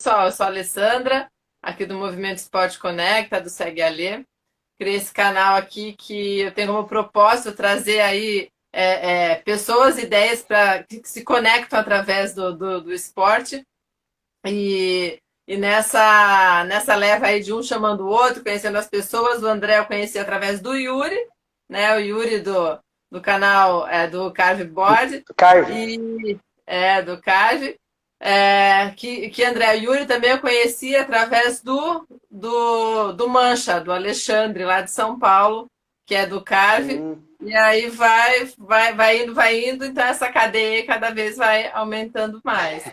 Pessoal, eu sou a Alessandra, aqui do Movimento Esporte Conecta, do Segue Alê. Criei esse canal aqui que eu tenho como propósito trazer aí pessoas, ideias que se conectam através do esporte. E nessa leva aí de um chamando o outro, conhecendo as pessoas, o André eu conheci através do Yuri, né? O Yuri do canal do Carve Board, Carve. do Carve. Que André Yuri também eu conheci através do Mancha, do Alexandre, lá de São Paulo, que é do Carve. Hum, E aí vai indo, então essa cadeia cada vez vai aumentando mais.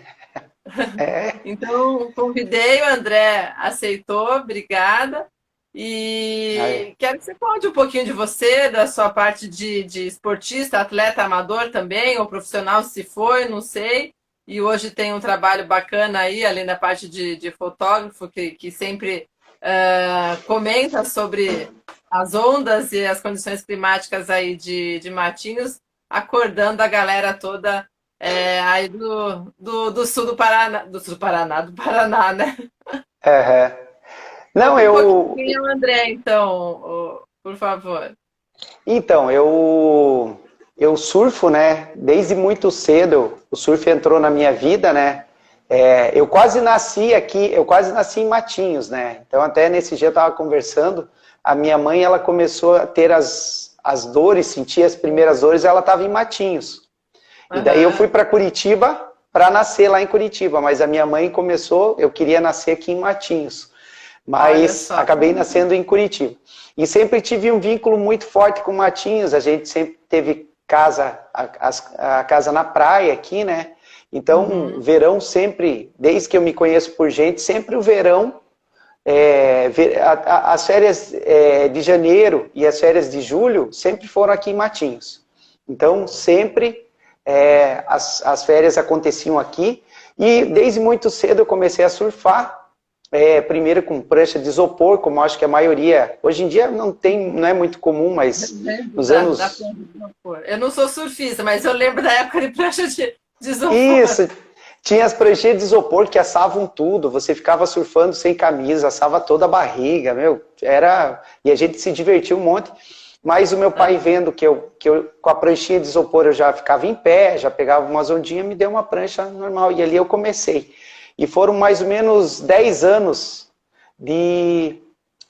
é. Então, convidei, o André aceitou, obrigada. Aí. E quero que você conte um pouquinho de você, da sua parte de esportista, atleta amador também, ou profissional, se foi, não sei. E hoje tem um trabalho bacana aí, além da parte de fotógrafo, que sempre comenta sobre as ondas e as condições climáticas aí de Matinhos, acordando a galera toda aí do sul do Paraná, né? Aham. Não, Conta um pouquinho eu. quem é o André, então, por favor. Então, eu surfo, né? Desde muito cedo, o surf entrou na minha vida, né? Eu quase nasci aqui, eu quase nasci em Matinhos, né? Então, até nesse dia eu estava conversando, a minha mãe, ela começou a ter as dores, sentir as primeiras dores, ela estava em Matinhos. E daí eu fui Aham. para Curitiba para nascer lá em Curitiba, mas a minha mãe começou, eu queria nascer aqui em Matinhos, Olha mas só. acabei nascendo em Curitiba. E sempre tive um vínculo muito forte com Matinhos, a gente sempre teve casa, a casa na praia aqui, né? Então, Uhum. verão sempre, desde que eu me conheço por gente, sempre o verão, as férias de janeiro e as férias de julho sempre foram aqui em Matinhos. Então, sempre as férias aconteciam aqui. E desde muito cedo eu comecei a surfar, primeiro com prancha de isopor, como acho que a maioria, hoje em dia não é muito comum, mas Lembro nos da anos. prancha de isopor. Eu não sou surfista, mas eu lembro da época de prancha de isopor. Isso, tinha as pranchinhas de isopor que assavam tudo, você ficava surfando sem camisa, assava toda a barriga, meu, era. E a gente se divertia um monte. Mas o meu pai vendo que eu com a pranchinha de isopor eu já ficava em pé, já pegava umas ondinhas, me deu uma prancha normal. E ali eu comecei. E foram mais ou menos 10 anos de,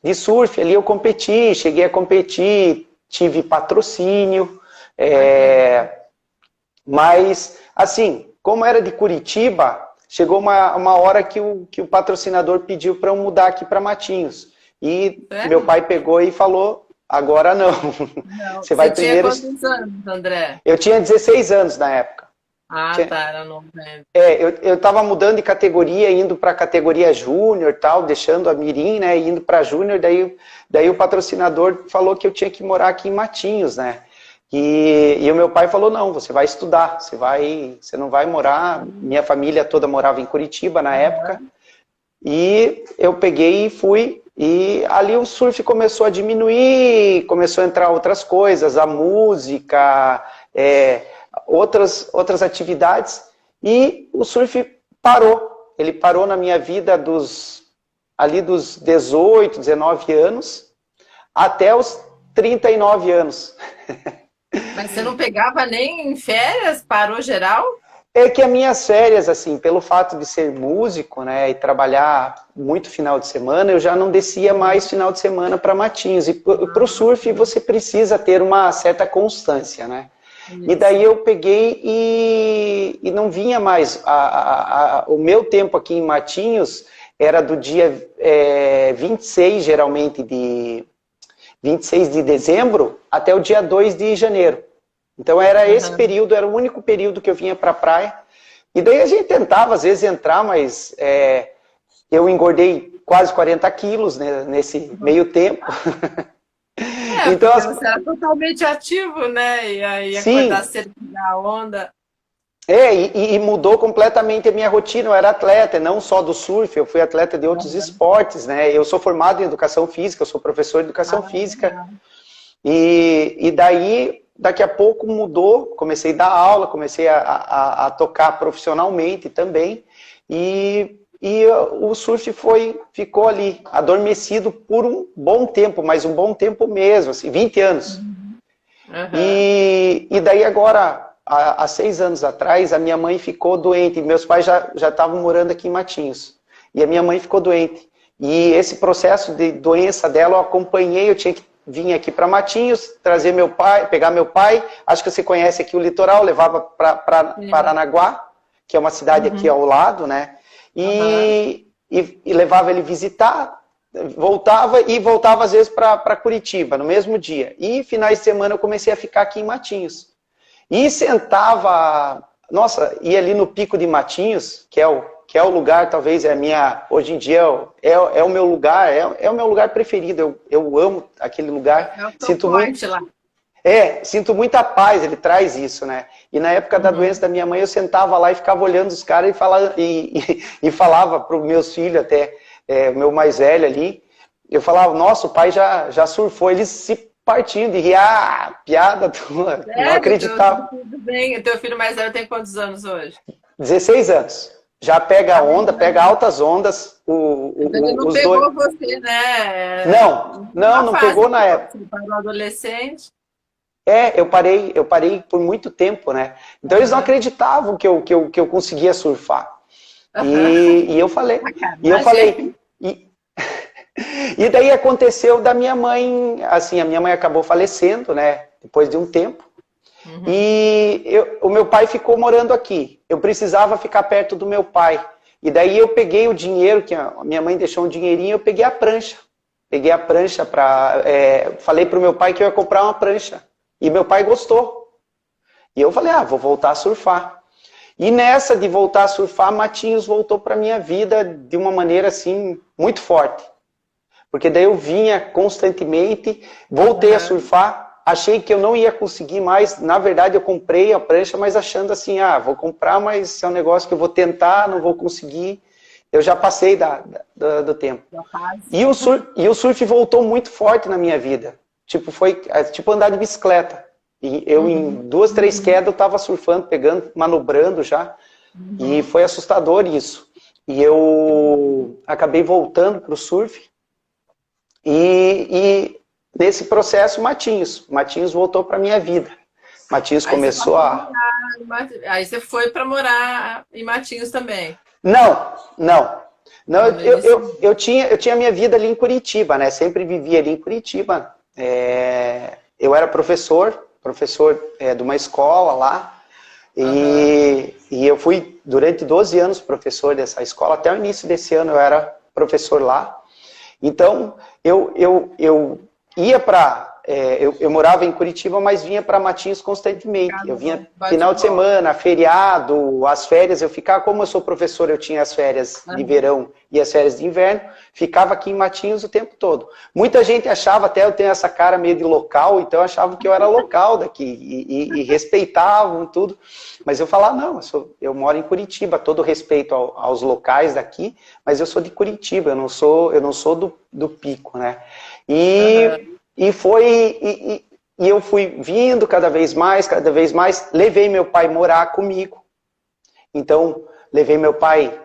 de surf. Ali eu competi, cheguei a competir, tive patrocínio. Ai, que legal. Mas, assim, como era de Curitiba, chegou uma hora que o patrocinador pediu para eu mudar aqui para Matinhos. E meu Sério? pai pegou e falou: agora não. Não. Você vai Você tinha primeiro. quantos anos, André? Eu tinha 16 anos na época. Ah, Tinha- tá, era novo, né? eu estava mudando de categoria, indo para a categoria júnior, tal, deixando a mirim, né, indo para júnior. Daí o patrocinador falou que eu tinha que morar aqui em Matinhos, né? E o meu pai falou: não, você vai estudar, você não vai morar. Minha família toda morava em Curitiba na época. Aham. E eu peguei e fui. E ali o surf começou a diminuir, começou a entrar outras coisas, a música, outras atividades. E o surf parou. Ele parou na minha vida ali dos 18, 19 anos até os 39 anos. Mas você não pegava nem em férias? Parou geral? É que as minhas férias, assim, pelo fato de ser músico, né, e trabalhar muito final de semana, eu já não descia mais final de semana para Matinhos. E para o surf você precisa ter uma certa constância, né? E daí Isso. eu peguei e não vinha mais. O meu tempo aqui em Matinhos era do dia 26, geralmente, 26 de dezembro até o dia 2 de janeiro. Então era esse Aham. período, era o único período que eu vinha para a praia. E daí a gente tentava, às vezes, entrar, mas eu engordei quase 40 quilos, né, nesse meio tempo. Então, Porque você era totalmente ativo, né? E aí acordar sim, cedo da onda. e mudou completamente a minha rotina. Eu era atleta, não só do surf, eu fui atleta de outros Aham. esportes, né? Eu sou formado em educação física, eu sou professor de educação Ah, física. legal. E daí, daqui a pouco mudou, comecei a dar aula, comecei a tocar profissionalmente também, e o surf ficou ali, adormecido por um bom tempo, mas um bom tempo mesmo, assim, 20 anos. E daí agora, há 6 anos atrás, a minha mãe ficou doente. Meus pais já estavam morando aqui em Matinhos. E a minha mãe ficou doente. E esse processo de doença dela eu acompanhei, eu tinha que vir aqui para Matinhos, trazer meu pai, pegar meu pai. Acho que você conhece aqui o litoral, levava para Paranaguá, que é uma cidade aqui ao lado, né? E levava ele visitar, voltava às vezes para Curitiba, no mesmo dia. E finais de semana eu comecei a ficar aqui em Matinhos. E sentava, nossa, ia ali no Pico de Matinhos, que é o lugar, talvez é a minha, hoje em dia é o meu lugar, é o meu lugar preferido, eu amo aquele lugar. É o sinto muito lá. Sinto muita paz, ele traz isso, né? E na época da doença da minha mãe, eu sentava lá e ficava olhando os caras e falava para os meus filhos, até o meu mais velho ali, eu falava, nossa, o pai já surfou, eles se partindo de rir, piada tua, não acreditava. Tudo bem, teu filho mais velho tem quantos anos hoje? 16 anos. Já pega onda, pega altas ondas. Ele não pegou você, né? Não pegou na época. Você parou adolescente. Eu parei por muito tempo, né? Então eles não acreditavam que eu conseguia surfar. E eu falei, e daí aconteceu da minha mãe, assim, a minha mãe acabou falecendo, né? Depois de um tempo. E o meu pai ficou morando aqui. Eu precisava ficar perto do meu pai. E daí eu peguei o dinheiro, que a minha mãe deixou um dinheirinho, eu peguei a prancha. Peguei a prancha falei pro meu pai que eu ia comprar uma prancha. E meu pai gostou. E eu falei, vou voltar a surfar. E nessa de voltar a surfar, Matinhos voltou para minha vida de uma maneira assim, muito forte. Porque daí eu vinha constantemente, voltei a surfar, achei que eu não ia conseguir mais. Na verdade, eu comprei a prancha, mas achando assim, vou comprar, mas é um negócio que eu vou tentar, não vou conseguir. Eu já passei do tempo. E o surf voltou muito forte na minha vida. Foi tipo andar de bicicleta. E eu, em 2, 3 quedas, eu estava surfando, pegando, manobrando já. E foi assustador isso. E eu acabei voltando para o surf. E nesse processo, Matinhos voltou para minha vida. Matinhos começou a... Aí você foi para morar em Matinhos também? Não, eu tinha minha vida ali em Curitiba, né? Sempre vivia ali em Curitiba. Eu era professor de uma escola lá. E eu fui durante 12 anos professor dessa escola. Até o início desse ano eu era professor lá. Então, eu ia para... eu morava em Curitiba, mas vinha para Matinhos constantemente. Eu vinha final de semana, feriado, as férias. Eu ficava, como eu sou professor, eu tinha as férias de verão e as férias de inverno, ficava aqui em Matinhos o tempo todo. Muita gente achava, até eu tenho essa cara meio de local, então achavam que eu era local daqui e respeitavam tudo. Mas eu falava, não, eu moro em Curitiba, todo respeito aos locais daqui, mas eu sou de Curitiba, eu não sou do Pico, né? E eu fui vindo cada vez mais, levei meu pai morar comigo. Então, levei meu pai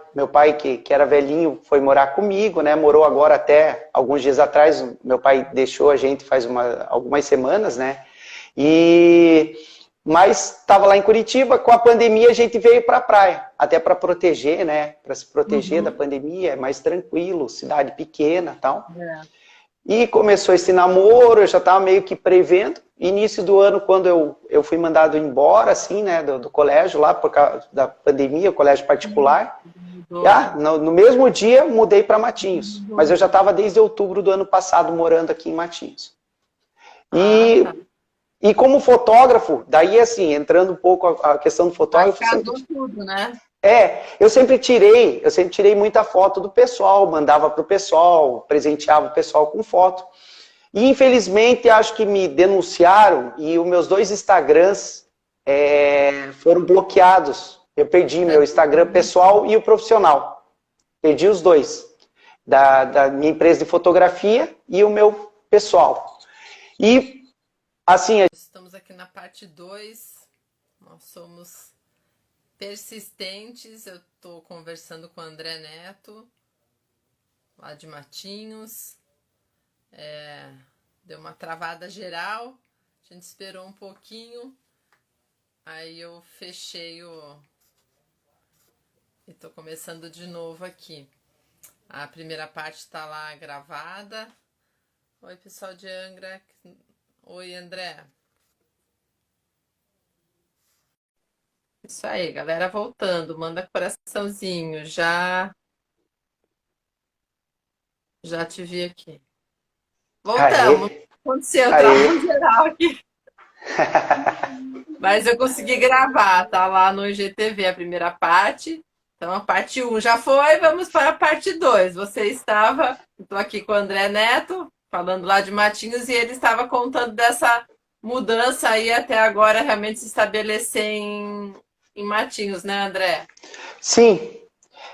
que era velhinho, foi morar comigo, né? Morou agora até alguns dias atrás, meu pai deixou a gente faz algumas semanas, né? Mas estava lá em Curitiba, com a pandemia a gente veio para a praia, até para proteger, né? Para se proteger da pandemia, é mais tranquilo, cidade pequena e tal. E começou esse namoro, eu já estava meio que prevendo. Início do ano, quando eu fui mandado embora, assim, né, do colégio lá, por causa da pandemia, colégio particular. No mesmo dia, mudei para Matinhos. Mas eu já estava desde outubro do ano passado morando aqui em Matinhos. E como fotógrafo, daí assim, entrando um pouco a questão do fotógrafo... tudo, né? Eu sempre tirei muita foto do pessoal, mandava para o pessoal, presenteava o pessoal com foto. E infelizmente acho que me denunciaram e os meus 2 Instagrams foram bloqueados. Eu perdi meu Instagram pessoal e o profissional. Perdi os 2. Da minha empresa de fotografia e o meu pessoal. E assim... Estamos aqui na parte 2. Nós somos persistentes. Eu estou conversando com o André Neto, lá de Matinhos. Deu uma travada geral, a gente esperou um pouquinho, aí eu fechei e tô começando de novo aqui. A primeira parte está lá gravada. Oi, pessoal de Angra. Oi, André. Isso aí, galera voltando. Manda coraçãozinho. Já te vi aqui. Voltamos. Aê, Aconteceu, aê. travou geral aqui. Mas eu consegui gravar, tá lá no IGTV a primeira parte. Então a parte 1 já foi, vamos para a parte 2. Estou aqui com o André Neto, falando lá de Matinhos, e ele estava contando dessa mudança aí até agora realmente se estabelecer em Matinhos, né, André? Sim,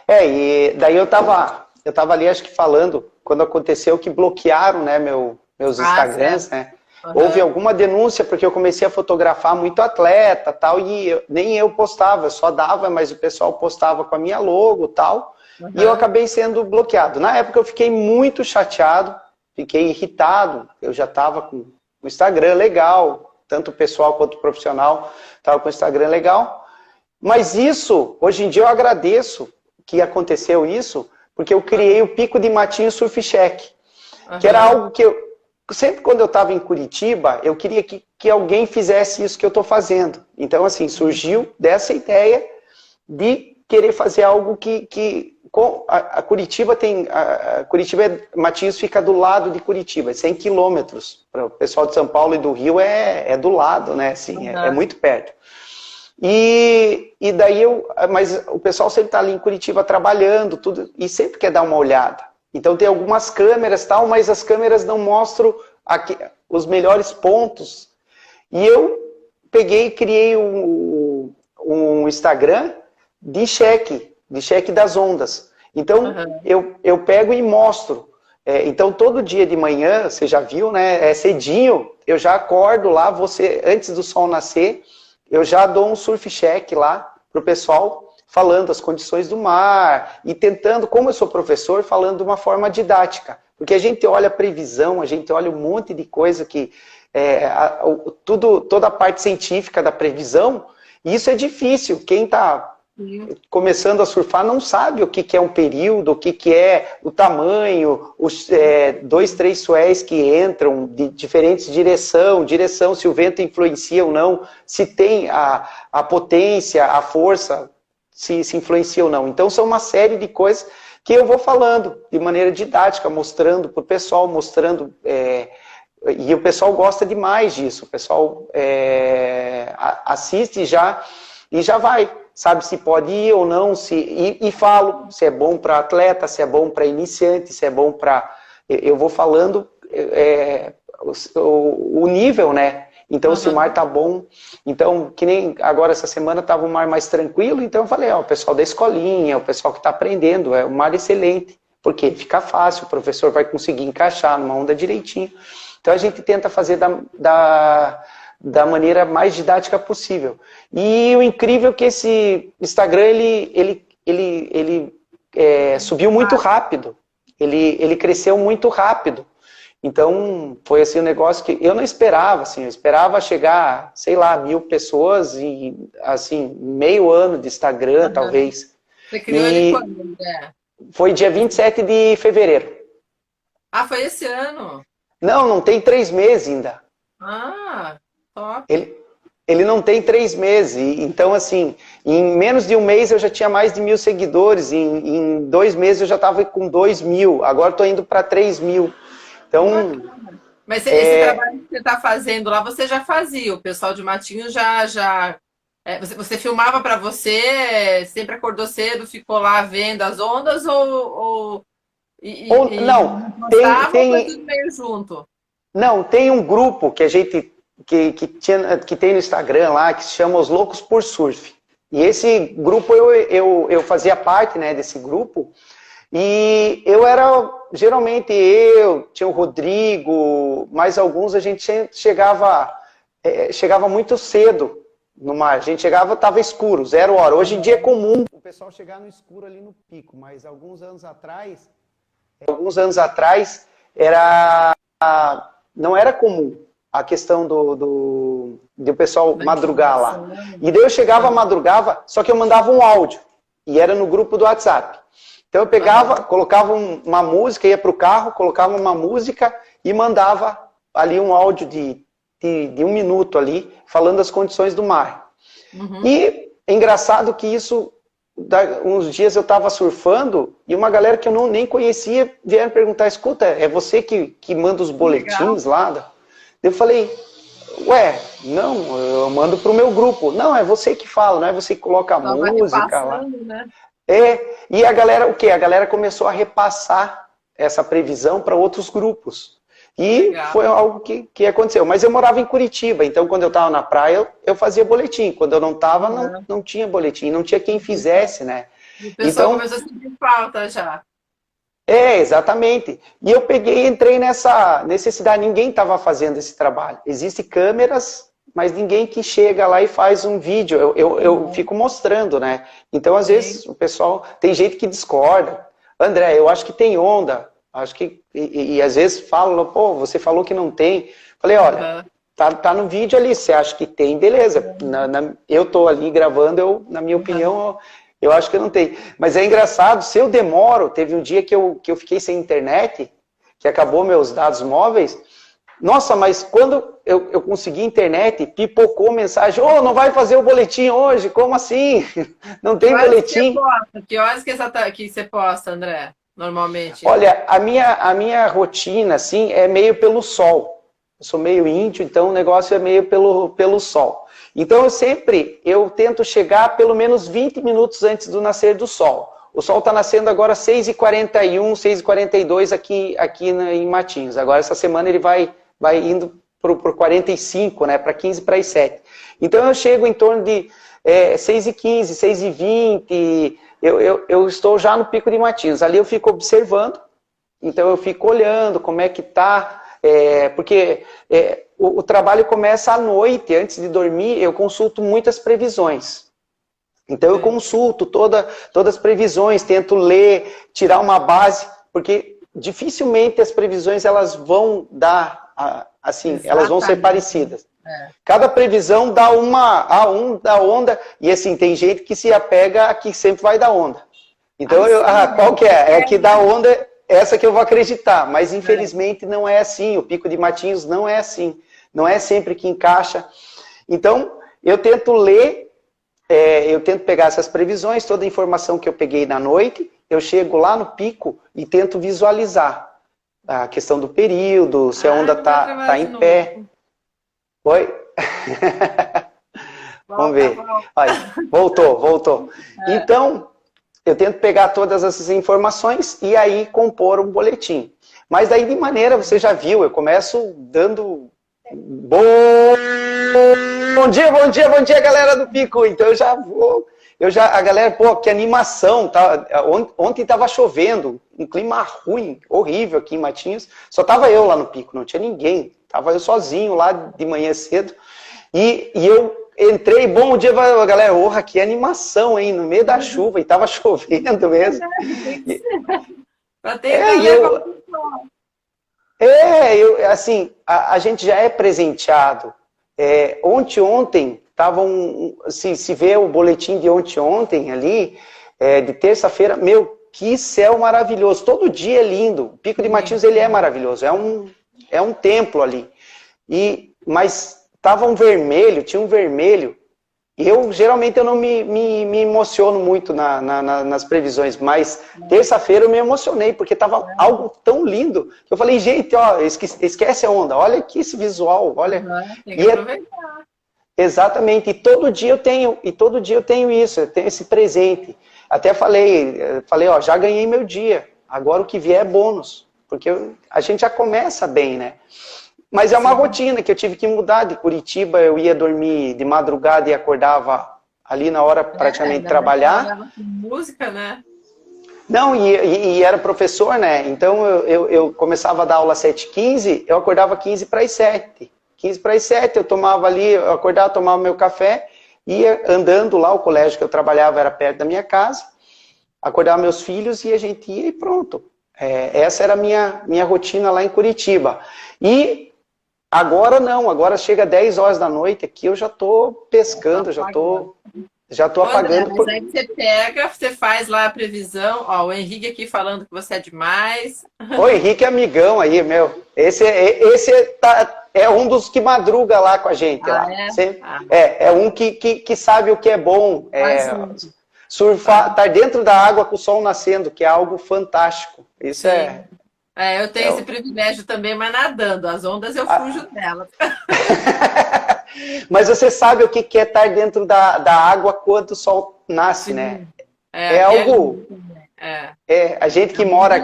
e daí eu tava ali, acho que falando, quando aconteceu que bloquearam, né, meus Instagrams, Certo. né? Houve Uhum. alguma denúncia, porque eu comecei a fotografar muito atleta, tal, e nem eu postava, eu só dava, mas o pessoal postava com a minha logo, tal, e eu Uhum. acabei sendo bloqueado. Na época eu fiquei muito chateado, fiquei irritado, eu já estava com o Instagram legal, tanto o pessoal quanto o profissional estava com o Instagram legal, mas isso, hoje em dia eu agradeço que aconteceu isso, porque eu criei o Pico de Matinho Surf Shack, que era Uhum. algo que sempre quando eu estava em Curitiba, eu queria que alguém fizesse isso que eu estou fazendo. Então, assim, surgiu dessa ideia de querer fazer algo a Curitiba tem... Matinhos fica do lado de Curitiba, 100 quilômetros. Para o pessoal de São Paulo e do Rio é do lado, né? Assim, é Uhum. muito perto. E daí mas o pessoal sempre está ali em Curitiba trabalhando, tudo, e sempre quer dar uma olhada. Então tem algumas câmeras tal, mas as câmeras não mostram os melhores pontos. E eu peguei e criei um Instagram de cheque das ondas. Então Uhum. eu pego e mostro. Então todo dia de manhã, você já viu, né? É cedinho, eu já acordo lá, antes do sol nascer, eu já dou um surf check lá pro pessoal, falando as condições do mar e tentando, como eu sou professor, falando de uma forma didática. Porque a gente olha a previsão, a gente olha um monte de coisa que... toda a parte científica da previsão, e isso é difícil. Quem está começando a surfar não sabe o que é um período, o que é o tamanho, os 2, 3 suéis que entram de diferentes direção, se o vento influencia ou não, se tem a potência, a força, se influencia ou não. Então são uma série de coisas que eu vou falando de maneira didática, mostrando para o pessoal, e o pessoal gosta demais disso, o pessoal assiste e já vai, sabe se pode ir ou não, e falo se é bom para atleta, se é bom para iniciante, se é bom para... Eu vou falando o nível, né? Então, se o mar tá bom... Então, que nem agora essa semana estava um mar mais tranquilo, então eu falei, o pessoal da escolinha, o pessoal que está aprendendo, é um mar excelente, porque fica fácil, o professor vai conseguir encaixar numa onda direitinho. Então, a gente tenta fazer da maneira mais didática possível. E o incrível é que esse Instagram, ele subiu muito rápido. Ele cresceu muito rápido. Então, foi assim um negócio que eu não esperava, assim, eu esperava chegar, sei lá, 1.000 pessoas e, assim, meio ano de Instagram, Uhum. talvez. Você criou ele E quando, André? foi dia 27 de fevereiro. Ah, foi esse ano. Não tem 3 meses ainda. Ah, top. Ele não tem 3 meses. Então, assim, em menos de um mês eu já tinha mais de 1.000 seguidores. Em 2 meses eu já estava com 2.000. Agora estou indo para 3.000. Que Então, bacana. Mas esse trabalho que você está fazendo lá, você já fazia. O pessoal de Matinho você filmava para você, sempre acordou cedo, ficou lá vendo as ondas e não, postava ou foi tudo meio junto? tem um grupo que a gente que tem no Instagram lá, que se chama Os Loucos por Surf. E esse grupo, eu fazia parte, né, desse grupo, e geralmente tinha o Rodrigo, mais alguns, a gente chegava muito cedo no mar. A gente chegava, estava escuro, 0 hora. Hoje em dia é comum o pessoal chegar no escuro ali no pico, mas alguns anos atrás não era comum a questão do pessoal madrugar lá. E daí eu chegava, madrugava, só que eu mandava um áudio, e era no grupo do WhatsApp. Então eu pegava, colocava uma música, ia para o carro, colocava uma música e mandava ali um áudio de 1 minuto ali, falando das condições do mar. E é engraçado que isso, uns dias eu estava surfando e uma galera que eu nem conhecia vieram perguntar, escuta, é você que manda os boletins lá? Eu falei, ué, não, eu mando para o meu grupo. Não, é você que fala, não é você que coloca a música lá. Né? E a galera, o quê? A galera começou a repassar essa previsão para outros grupos. E foi algo que aconteceu. Mas eu morava em Curitiba, então quando eu estava na praia, eu fazia boletim. Quando eu não estava, não tinha boletim, não tinha quem fizesse, né? E o pessoal começou a sentir falta já. Exatamente. E eu entrei nessa necessidade, ninguém estava fazendo esse trabalho. Existem câmeras, mas ninguém que chega lá e faz um vídeo. Eu fico mostrando, né? Então, às vezes, o pessoal, tem gente que discorda. André, eu acho que tem onda. Acho que, e às vezes falam, pô, você falou que não tem. Falei, olha, tá no vídeo ali, você acha que tem, beleza. Eu tô ali gravando, na minha opinião, eu acho que não tem. Mas é engraçado, se eu demoro, teve um dia que eu fiquei sem internet, que acabou meus dados móveis. Nossa, mas quando eu consegui internet, pipocou mensagem, não vai fazer o boletim hoje, como assim? Não tem boletim. Que horas que você posta, André? Normalmente? Olha, a minha rotina, assim, é meio pelo sol. Eu sou meio índio, então o negócio é meio pelo sol. Então eu tento chegar pelo menos 20 minutos antes do nascer do sol. O sol está nascendo agora às 6h41, 6h42 aqui em Matinhos. Agora essa semana ele vai indo por 45, né, para 15 para as 7. Então eu chego em torno de 6h15, 6h20... Eu estou já no Pico de Matinhos, ali eu fico observando, então eu fico olhando como é que está, porque o trabalho começa à noite, antes de dormir eu consulto muitas previsões. Então eu consulto todas as previsões, tento ler, tirar uma base, porque dificilmente as previsões elas vão dar, assim, elas vão ser parecidas. Cada previsão dá da onda, e assim, tem gente que se apega a que sempre vai dar onda. Então, qual que é? É que dá onda, essa que eu vou acreditar, mas infelizmente não é assim, o Pico de Matinhos não é assim, não é sempre que encaixa. Então, eu tento ler, eu tento pegar essas previsões, toda a informação que eu peguei na noite, eu chego lá no pico e tento visualizar a questão do período, se a onda está em pé. Oi? Vamos ver. Aí, voltou. Então, eu tento pegar todas essas informações e aí compor um boletim. Mas daí de maneira, você já viu, eu começo dando bom dia, galera do Pico. Então eu já vou, a galera, pô, que animação, tá? Ontem estava chovendo, um clima ruim, horrível aqui em Matinhos. Só tava eu lá no Pico, não tinha ninguém. Tava eu sozinho lá de manhã cedo. E eu entrei, bom dia, galera. Orra, que animação, hein? No meio da chuva, e tava chovendo mesmo. Assim, a gente já é presenteado. Ontem, se vê o boletim de ontem ali, de terça-feira, meu, que céu maravilhoso. Todo dia é lindo. O Pico de Matinhos, ele é maravilhoso. É um templo ali. Mas tava tinha um vermelho. Geralmente eu não me emociono muito nas previsões, mas terça-feira eu me emocionei, porque tava algo tão lindo. Que eu falei, gente, ó, esquece a onda, olha aqui esse visual, olha. Tem que aproveitar. Exatamente, e todo dia eu tenho isso, eu tenho esse presente. Até falei, ó, já ganhei meu dia, agora o que vier é bônus, porque a gente já começa bem, né? Mas é uma rotina que eu tive que mudar. De Curitiba eu ia dormir de madrugada e acordava ali na hora praticamente de trabalhar. Música, né? Não, e era professor, né? Então eu começava a dar aula às 7h15, eu acordava 15 para as 7. 15 para as 7, eu acordava, tomava meu café ia andando lá, o colégio que eu trabalhava era perto da minha casa, acordava meus filhos e a gente ia e pronto. Essa era a minha rotina lá em Curitiba. E agora não, agora chega 10 horas da noite aqui, eu já estou pescando, já estou apagando. Mas aí você pega, você faz lá a previsão. Ó, o Henrique aqui falando que você é demais. O Henrique é amigão aí, meu. Esse é um dos que madruga lá com a gente. Lá. É um que sabe o que é bom. Surfar, estar dentro da água com o sol nascendo, que é algo fantástico. Isso eu tenho esse privilégio também, mas nadando. As ondas eu fujo delas. Mas você sabe o que é estar dentro da água quando o sol nasce, né? É algo... a gente que mora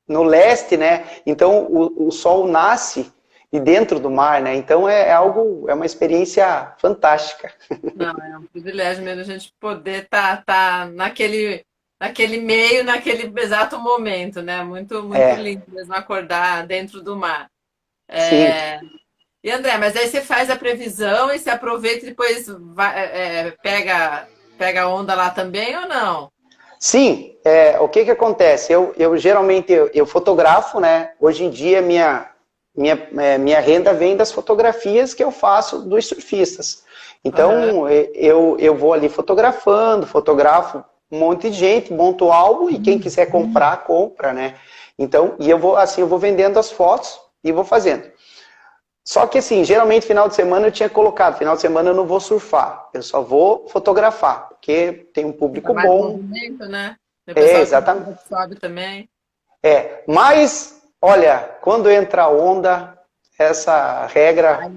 no leste, né? Então o sol nasce de dentro do mar, né? Então é uma experiência fantástica. Não, é um privilégio mesmo a gente poder tá naquele meio, naquele exato momento, né? Muito lindo mesmo acordar dentro do mar. Sim. E André, mas aí você faz a previsão e você aproveita e depois pega a onda lá também ou não? Sim, o que acontece? Eu geralmente eu fotografo, né? Hoje em dia minha renda vem das fotografias que eu faço dos surfistas. Então eu vou ali fotografo um monte de gente, monto o álbum e quem quiser comprar, compra, né? Então, e eu vou vendendo as fotos e vou fazendo. Só que assim, geralmente final de semana eu tinha colocado, final de semana eu não vou surfar, eu só vou fotografar, porque tem um público bom. Movimento, né? Exatamente. Sobe também. Mas, olha, quando entra a onda, essa regra,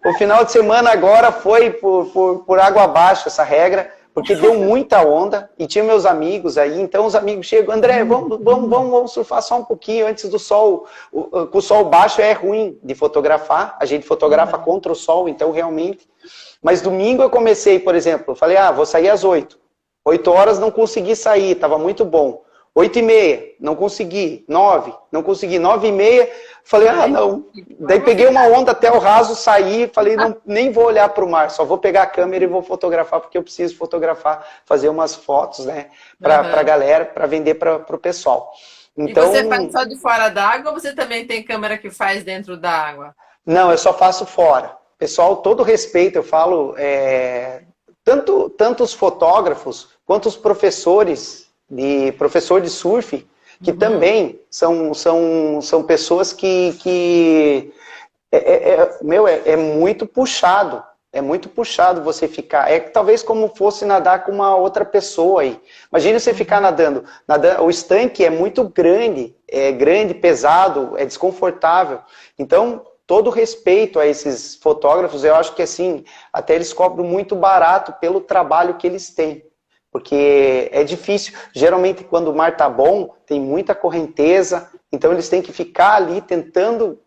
o final de semana agora foi por água abaixo essa regra, porque deu muita onda e tinha meus amigos aí, então os amigos chegam, André, vamos surfar só um pouquinho antes do sol, com o sol baixo é ruim de fotografar, a gente fotografa contra o sol, então realmente, mas domingo eu comecei, por exemplo, eu falei, vou sair às 8 horas não consegui sair, estava muito bom, 8h30, não consegui, 9, não consegui, 9h30, falei, não. Daí peguei uma onda até o raso, saí, falei, não, nem vou olhar para o mar, só vou pegar a câmera e vou fotografar, porque eu preciso fotografar, fazer umas fotos, né, para a galera, para vender para o pessoal. Então, e você faz só de fora d'água ou você também tem câmera que faz dentro da água? Não, eu só faço fora. Pessoal, todo respeito, eu falo, tanto os fotógrafos quanto os professor de surf, que também são pessoas que é muito puxado. É muito puxado você ficar. É talvez como fosse nadar com uma outra pessoa aí. Imagina você ficar nadando. O estanque é muito grande, pesado, é desconfortável. Então, todo respeito a esses fotógrafos, eu acho que assim, até eles cobram muito barato pelo trabalho que eles têm. Porque é difícil. Geralmente, quando o mar está bom, tem muita correnteza, então eles têm que ficar ali tentando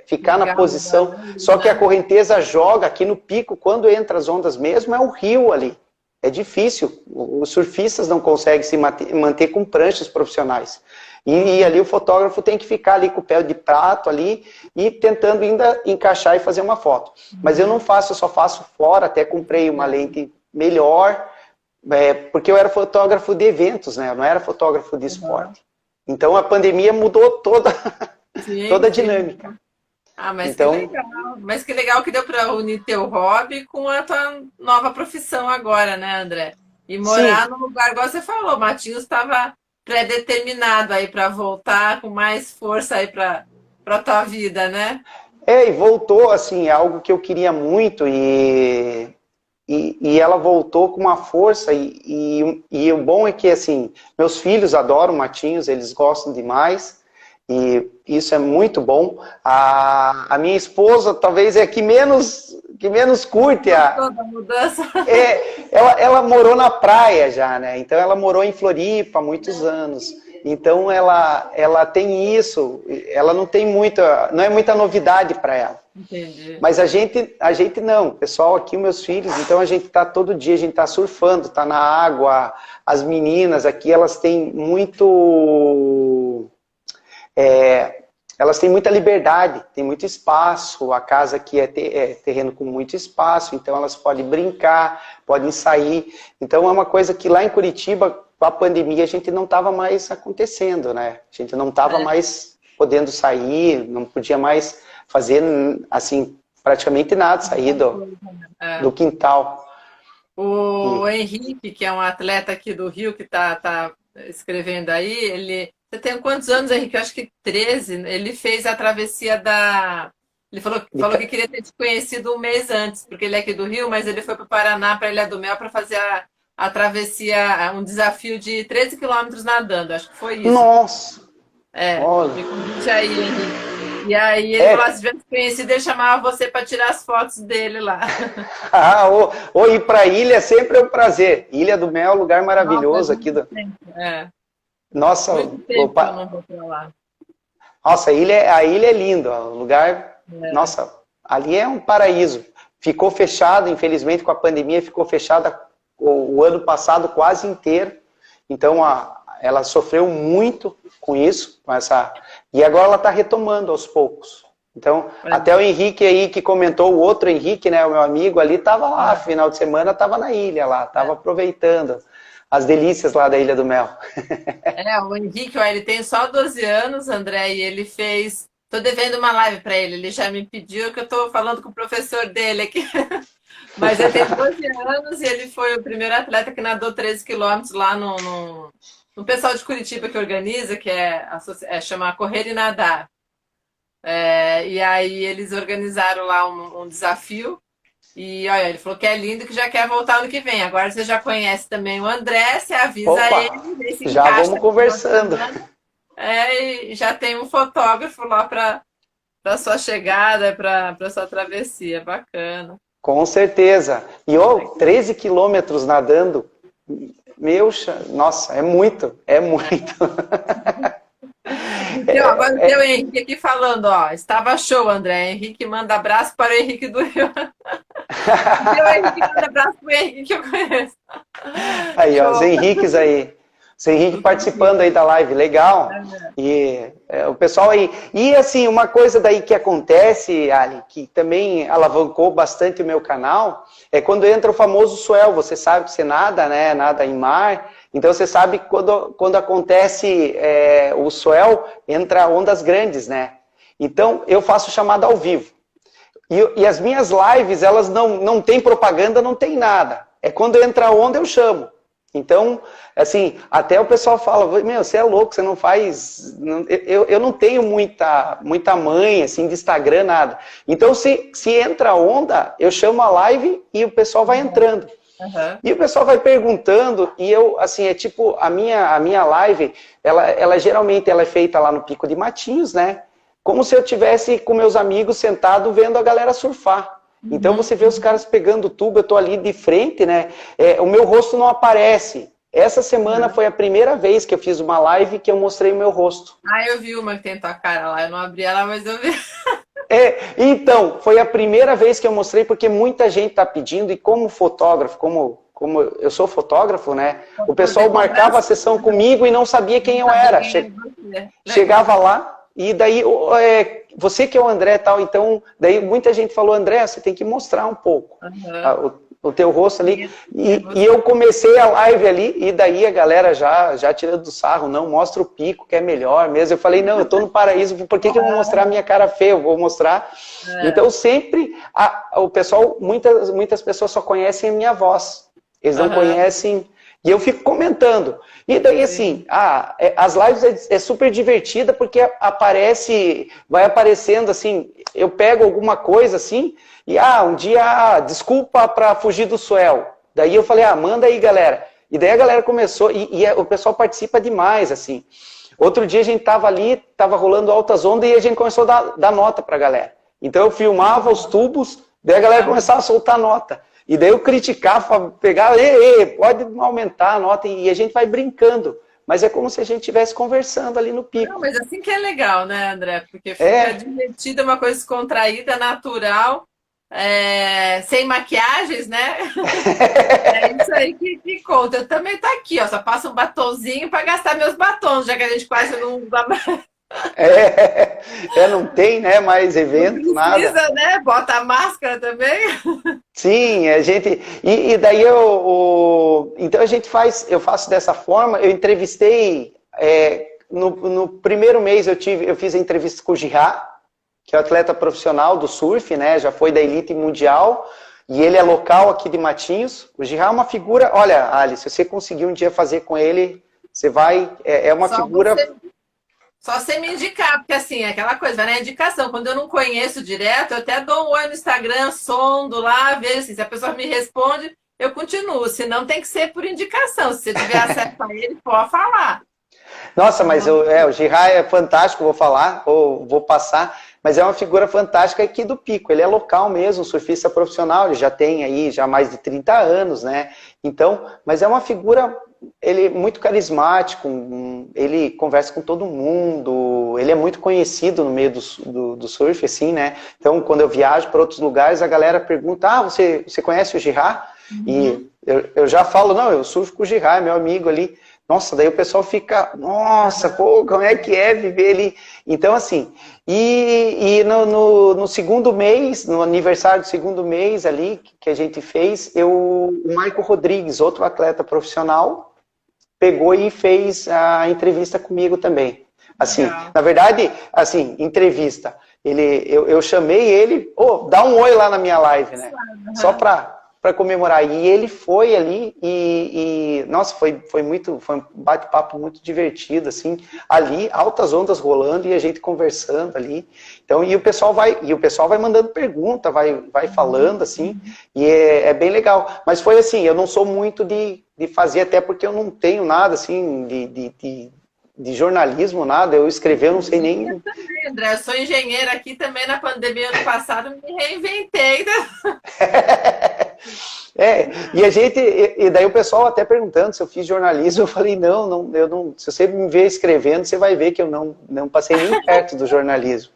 ficar na posição. Só que a correnteza joga aqui no pico, quando entra as ondas mesmo, é um rio ali. É difícil. Os surfistas não conseguem se manter com pranchas profissionais. E ali o fotógrafo tem que ficar ali com o pé de prato ali e tentando ainda encaixar e fazer uma foto. Mas eu não faço, eu só faço fora, até comprei uma lente melhor, porque eu era fotógrafo de eventos, né? Eu não era fotógrafo de esporte. Então a pandemia mudou toda a dinâmica. Mas então, que legal. Mas que legal que deu para unir teu hobby com a tua nova profissão agora, né, André? E morar no lugar, igual você falou, Matinhos estava pré-determinado aí para voltar com mais força aí para tua vida, né? E voltou, assim, algo que eu queria muito e ela voltou com uma força e o bom é que, assim, meus filhos adoram Matinhos, eles gostam demais e isso é muito bom. A minha esposa talvez é que menos curte toda a mudança. Ela morou na praia já, né? Então ela morou em Floripa há muitos anos. Então ela tem isso, ela não tem não é muita novidade para ela. Entendi. Mas a gente não, pessoal aqui, meus filhos, então a gente tá todo dia, a gente tá surfando, tá na água, as meninas aqui, elas têm muito, elas têm muita liberdade, tem muito espaço, a casa aqui é terreno com muito espaço, então elas podem brincar, podem sair. Então é uma coisa que lá em Curitiba, com a pandemia, a gente não estava mais acontecendo, né? A gente não estava mais podendo sair, não podia mais fazer, assim, praticamente nada, sair do quintal. O Henrique, que é um atleta aqui do Rio, que tá escrevendo aí, Você tem quantos anos, Henrique? Eu acho que 13. Ele fez a travessia da... Ele falou que queria ter te conhecido um mês antes, porque ele é aqui do Rio, mas ele foi para o Paraná, para Ilha do Mel, para fazer a travessia, um desafio de 13 quilômetros nadando. Acho que foi isso. Nossa! Olha. Me convite aí, Henrique. E aí ele falou, se tivesse conhecido, ele chamava você para tirar as fotos dele lá. Ir para a ilha sempre é um prazer. Ilha do Mel é um lugar maravilhoso aqui. Nossa, muito tempo que eu não vou pra lá. Nossa, a ilha é linda. O lugar, nossa, ali é um paraíso. Ficou fechado, infelizmente, com a pandemia, ficou fechada o ano passado quase inteiro. Então, ela sofreu muito com isso, e agora ela está retomando aos poucos. Então, até o Henrique aí que comentou, o outro Henrique, né, o meu amigo ali, estava lá, final de semana, estava na ilha lá, estava aproveitando as delícias lá da Ilha do Mel. O Henrique, ele tem só 12 anos, André, e ele fez... Tô devendo uma live para ele já me pediu, que eu tô falando com o professor dele aqui. Mas ele tem 12 anos e ele foi o primeiro atleta que nadou 13 quilômetros lá no pessoal de Curitiba que organiza, que chama Correr e Nadar. E aí eles organizaram lá um desafio. E olha, ele falou que é lindo, que já quer voltar ano que vem. Agora você já conhece também o André, você avisa ele. Já vamos conversando. E já tem um fotógrafo lá para sua chegada, para sua travessia. Bacana. Com certeza. E 13 quilômetros nadando, nossa, é muito, é muito. Então, agora tem o Henrique aqui falando, estava show, André. Henrique manda abraço para o Henrique do Rio. O Henrique manda abraço para o Henrique que eu conheço. Aí, os Henriques aí. Os Henrique participando aí da live, legal. E o pessoal aí. E assim, uma coisa daí que acontece, Ali, que também alavancou bastante o meu canal, é quando entra o famoso swell. Você sabe que você nada, né? Nada em mar. Então você sabe que quando acontece o swell, entra ondas grandes, né? Então eu faço chamada ao vivo. E as minhas lives, elas não tem propaganda, não tem nada. É quando entra a onda, eu chamo. Então, assim, até o pessoal fala, você é louco, você não faz... Eu não tenho muita manha, assim, de Instagram, nada. Então, se entra a onda, eu chamo a live e o pessoal vai entrando. Uhum. E o pessoal vai perguntando, e eu, assim, é tipo, a minha live, ela geralmente é feita lá no Pico de Matinhos, né? Como se eu tivesse com meus amigos sentado vendo a galera surfar. Então você vê os caras pegando tubo, eu tô ali de frente, né? O meu rosto não aparece. Essa semana foi a primeira vez que eu fiz uma live que eu mostrei o meu rosto. Eu vi uma que tem tua cara lá, eu não abri ela, mas eu vi. Então, foi a primeira vez que eu mostrei, porque muita gente tá pedindo, e como fotógrafo, como eu sou fotógrafo, né? O pessoal marcava a sessão comigo e não sabia quem eu era. Chegava lá, e daí, você que é o André e tal, então, daí muita gente falou, André, você tem que mostrar um pouco o teu rosto ali. E eu comecei a live ali, e daí a galera já tirando do sarro, não, mostra o pico, que é melhor mesmo. Eu falei, não, eu tô no paraíso, por que eu vou mostrar a minha cara feia? Eu vou mostrar. Então, sempre, o pessoal, muitas pessoas só conhecem a minha voz. Eles não conhecem... E eu fico comentando. E daí, assim, as lives é super divertida porque vai aparecendo, assim, eu pego alguma coisa, assim, e, um dia, desculpa para fugir do swell. Daí eu falei, manda aí, galera. E daí a galera começou, e o pessoal participa demais, assim. Outro dia a gente tava ali, tava rolando altas ondas, e a gente começou a dar nota pra galera. Então eu filmava os tubos, daí a galera começava a soltar nota. E daí eu criticava, pegava, pode aumentar a nota, e a gente vai brincando. Mas é como se a gente estivesse conversando ali no pico. Não, mas assim que é legal, né, André? Porque fica divertido, uma coisa descontraída, natural, sem maquiagens, né? É isso aí que conta. Eu também tô aqui, só passo um batonzinho para gastar meus batons, já que a gente quase não usa mais. Não tem, né, mais evento, Não precisa, nada. né? Bota a máscara também. Sim, a gente. E daí então a gente faz, eu faço dessa forma, eu entrevistei. No primeiro mês eu fiz a entrevista com o Girard, que é o atleta profissional do surf, né? Já foi da elite mundial, e ele é local aqui de Matinhos. O Girard é uma figura, olha, Alice, se você conseguir um dia fazer com ele, você vai. É uma Só figura. Só você me indicar, porque assim, é aquela coisa, vai na indicação. Quando eu não conheço direto, eu até dou um oi no Instagram, sondo lá, vejo assim, se a pessoa me responde, eu continuo. Se não, tem que ser por indicação. Se você tiver acesso a ele, pode falar. Nossa, mas o Girard é fantástico, vou falar, ou vou passar, mas é uma figura fantástica aqui do Pico. Ele é local mesmo, surfista profissional, ele já tem aí já mais de 30 anos, né? Então, mas é uma figura, ele é muito carismático, ele conversa com todo mundo, ele é muito conhecido no meio do surf, assim, né? Então, quando eu viajo para outros lugares, a galera pergunta, você conhece o Girard? E eu já falo, não, eu surfo com o Girard, é meu amigo ali. Nossa, daí o pessoal fica, nossa, pô, como é que é viver ali? Então, assim, no segundo mês, no aniversário do segundo mês ali, que a gente fez, o Marco Rodrigues, outro atleta profissional, pegou e fez a entrevista comigo também. Assim, na verdade, assim, entrevista. Eu chamei ele, dá um oi lá na minha live, né? Só para comemorar. E ele foi ali nossa, foi um bate-papo muito divertido, assim, ali, altas ondas rolando e a gente conversando ali. Então, e o pessoal vai mandando pergunta, vai falando, assim, e é bem legal. Mas foi assim, eu não sou muito de fazer, até porque eu não tenho nada, assim, de jornalismo, nada, eu escrever, eu não sei nem... Eu também, André, eu sou engenheira aqui também, na pandemia ano passado, me reinventei, né? E daí o pessoal até perguntando se eu fiz jornalismo, eu falei, não, se você me ver escrevendo, você vai ver que eu não passei nem perto do jornalismo.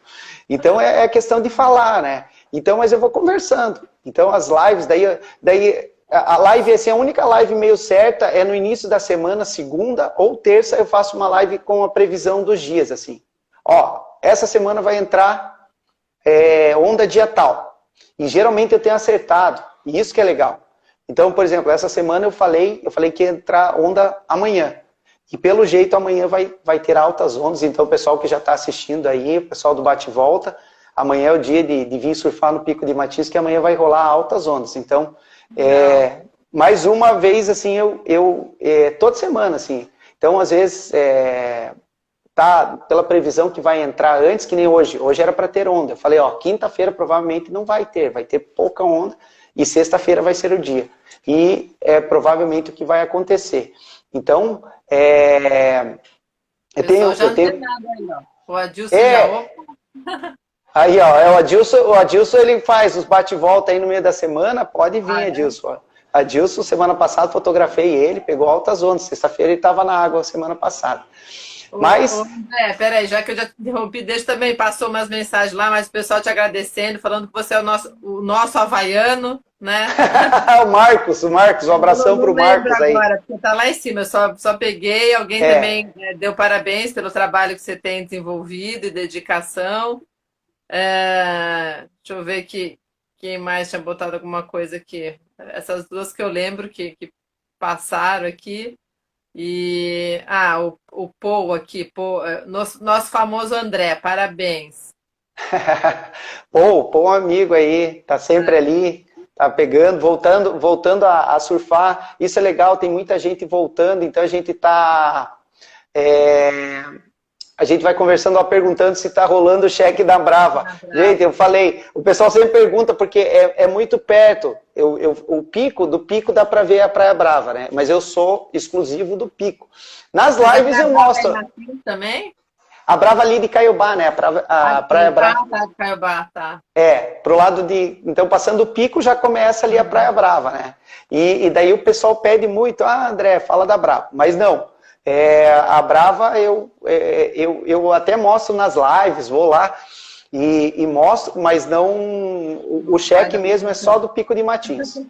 Então é questão de falar, né? Então, mas eu vou conversando. Então as lives, daí a live, assim, a única live meio certa é no início da semana, segunda ou terça, eu faço uma live com a previsão dos dias, assim. Essa semana vai entrar onda dia tal. E geralmente eu tenho acertado, e isso que é legal. Então, por exemplo, essa semana eu falei que ia entrar onda amanhã. E pelo jeito amanhã vai ter altas ondas, então o pessoal que já está assistindo aí, o pessoal do Bate e Volta, amanhã é o dia de vir surfar no Pico de Matinhos, que amanhã vai rolar altas ondas. Então, mais uma vez, assim, toda semana, assim. Então, às vezes, tá pela previsão que vai entrar antes, que nem hoje. Hoje era para ter onda. Eu falei, quinta-feira provavelmente não vai ter pouca onda, e sexta-feira vai ser o dia. E é provavelmente o que vai acontecer. Então, eu tenho... O Adilson já... Aí, o Adilson ele faz os bate-volta aí no meio da semana, pode vir, Adilson. Adilson, semana passada, fotografei ele, pegou altas ondas. Sexta-feira ele estava na água semana passada. Mas... peraí, já que eu já te interrompi, deixa também, passou umas mensagens lá, mas o pessoal te agradecendo, falando que você é o nosso havaiano, né? o Marcos, um abração para o Marcos aí. Agora, porque tá lá em cima, eu só peguei, alguém também deu parabéns pelo trabalho que você tem desenvolvido e dedicação. Deixa eu ver aqui, quem mais tinha botado alguma coisa aqui. Essas duas que eu lembro que passaram aqui. E o Paul aqui, nosso famoso André, parabéns. Paul, um amigo aí, tá sempre ali, tá pegando, voltando a surfar. Isso é legal, tem muita gente voltando, então a gente tá... A gente vai conversando, perguntando se tá rolando o cheque da Brava. Gente, eu falei, o pessoal sempre pergunta, porque é muito perto. O pico, do pico dá pra ver a Praia Brava, né? Mas eu sou exclusivo do pico. Nas lives eu mostro. Também? A Brava ali de Caiobá, né? A Praia Brava. De Caiobá, tá. Pro lado de... Então, passando o pico, já começa ali a Praia Brava, né? E daí o pessoal pede muito, André, fala da Brava. Mas não. A Brava eu até mostro nas lives, vou lá e mostro, mas não o cheque mesmo é só do Pico de Matinhos.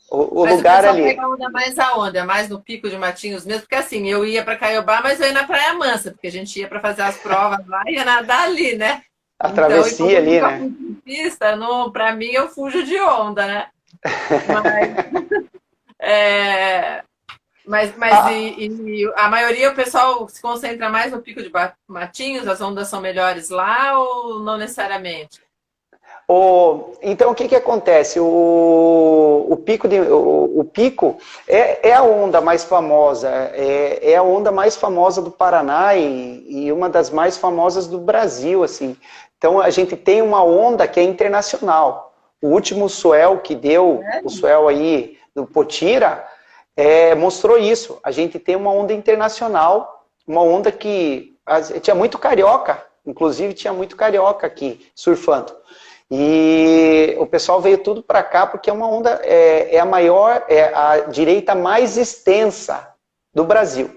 O lugar ali. Mas pega onda mais aonde? É mais no Pico de Matinhos mesmo? Porque assim, eu ia para Caiobá, mas eu ia na Praia Mansa, porque a gente ia para fazer as provas lá e ia nadar ali, né? A Então, e como travessia eu ali, nunca né? fui surfista, para mim eu fujo de onda, né? Mas, é, Ah, e a maioria, o pessoal se concentra mais no Pico de Matinhos, as ondas são melhores lá ou não necessariamente? então, o que que acontece? O pico é a onda mais famosa, é a onda mais famosa do Paraná e uma das mais famosas do Brasil, assim. Então, a gente tem uma onda que é internacional. O último swell que deu, o Sério? swell aí do Potira, mostrou isso. A gente tem uma onda internacional, uma onda que tinha muito carioca, inclusive tinha muito carioca aqui surfando. E o pessoal veio tudo para cá porque é uma onda, a maior, é a direita mais extensa do Brasil.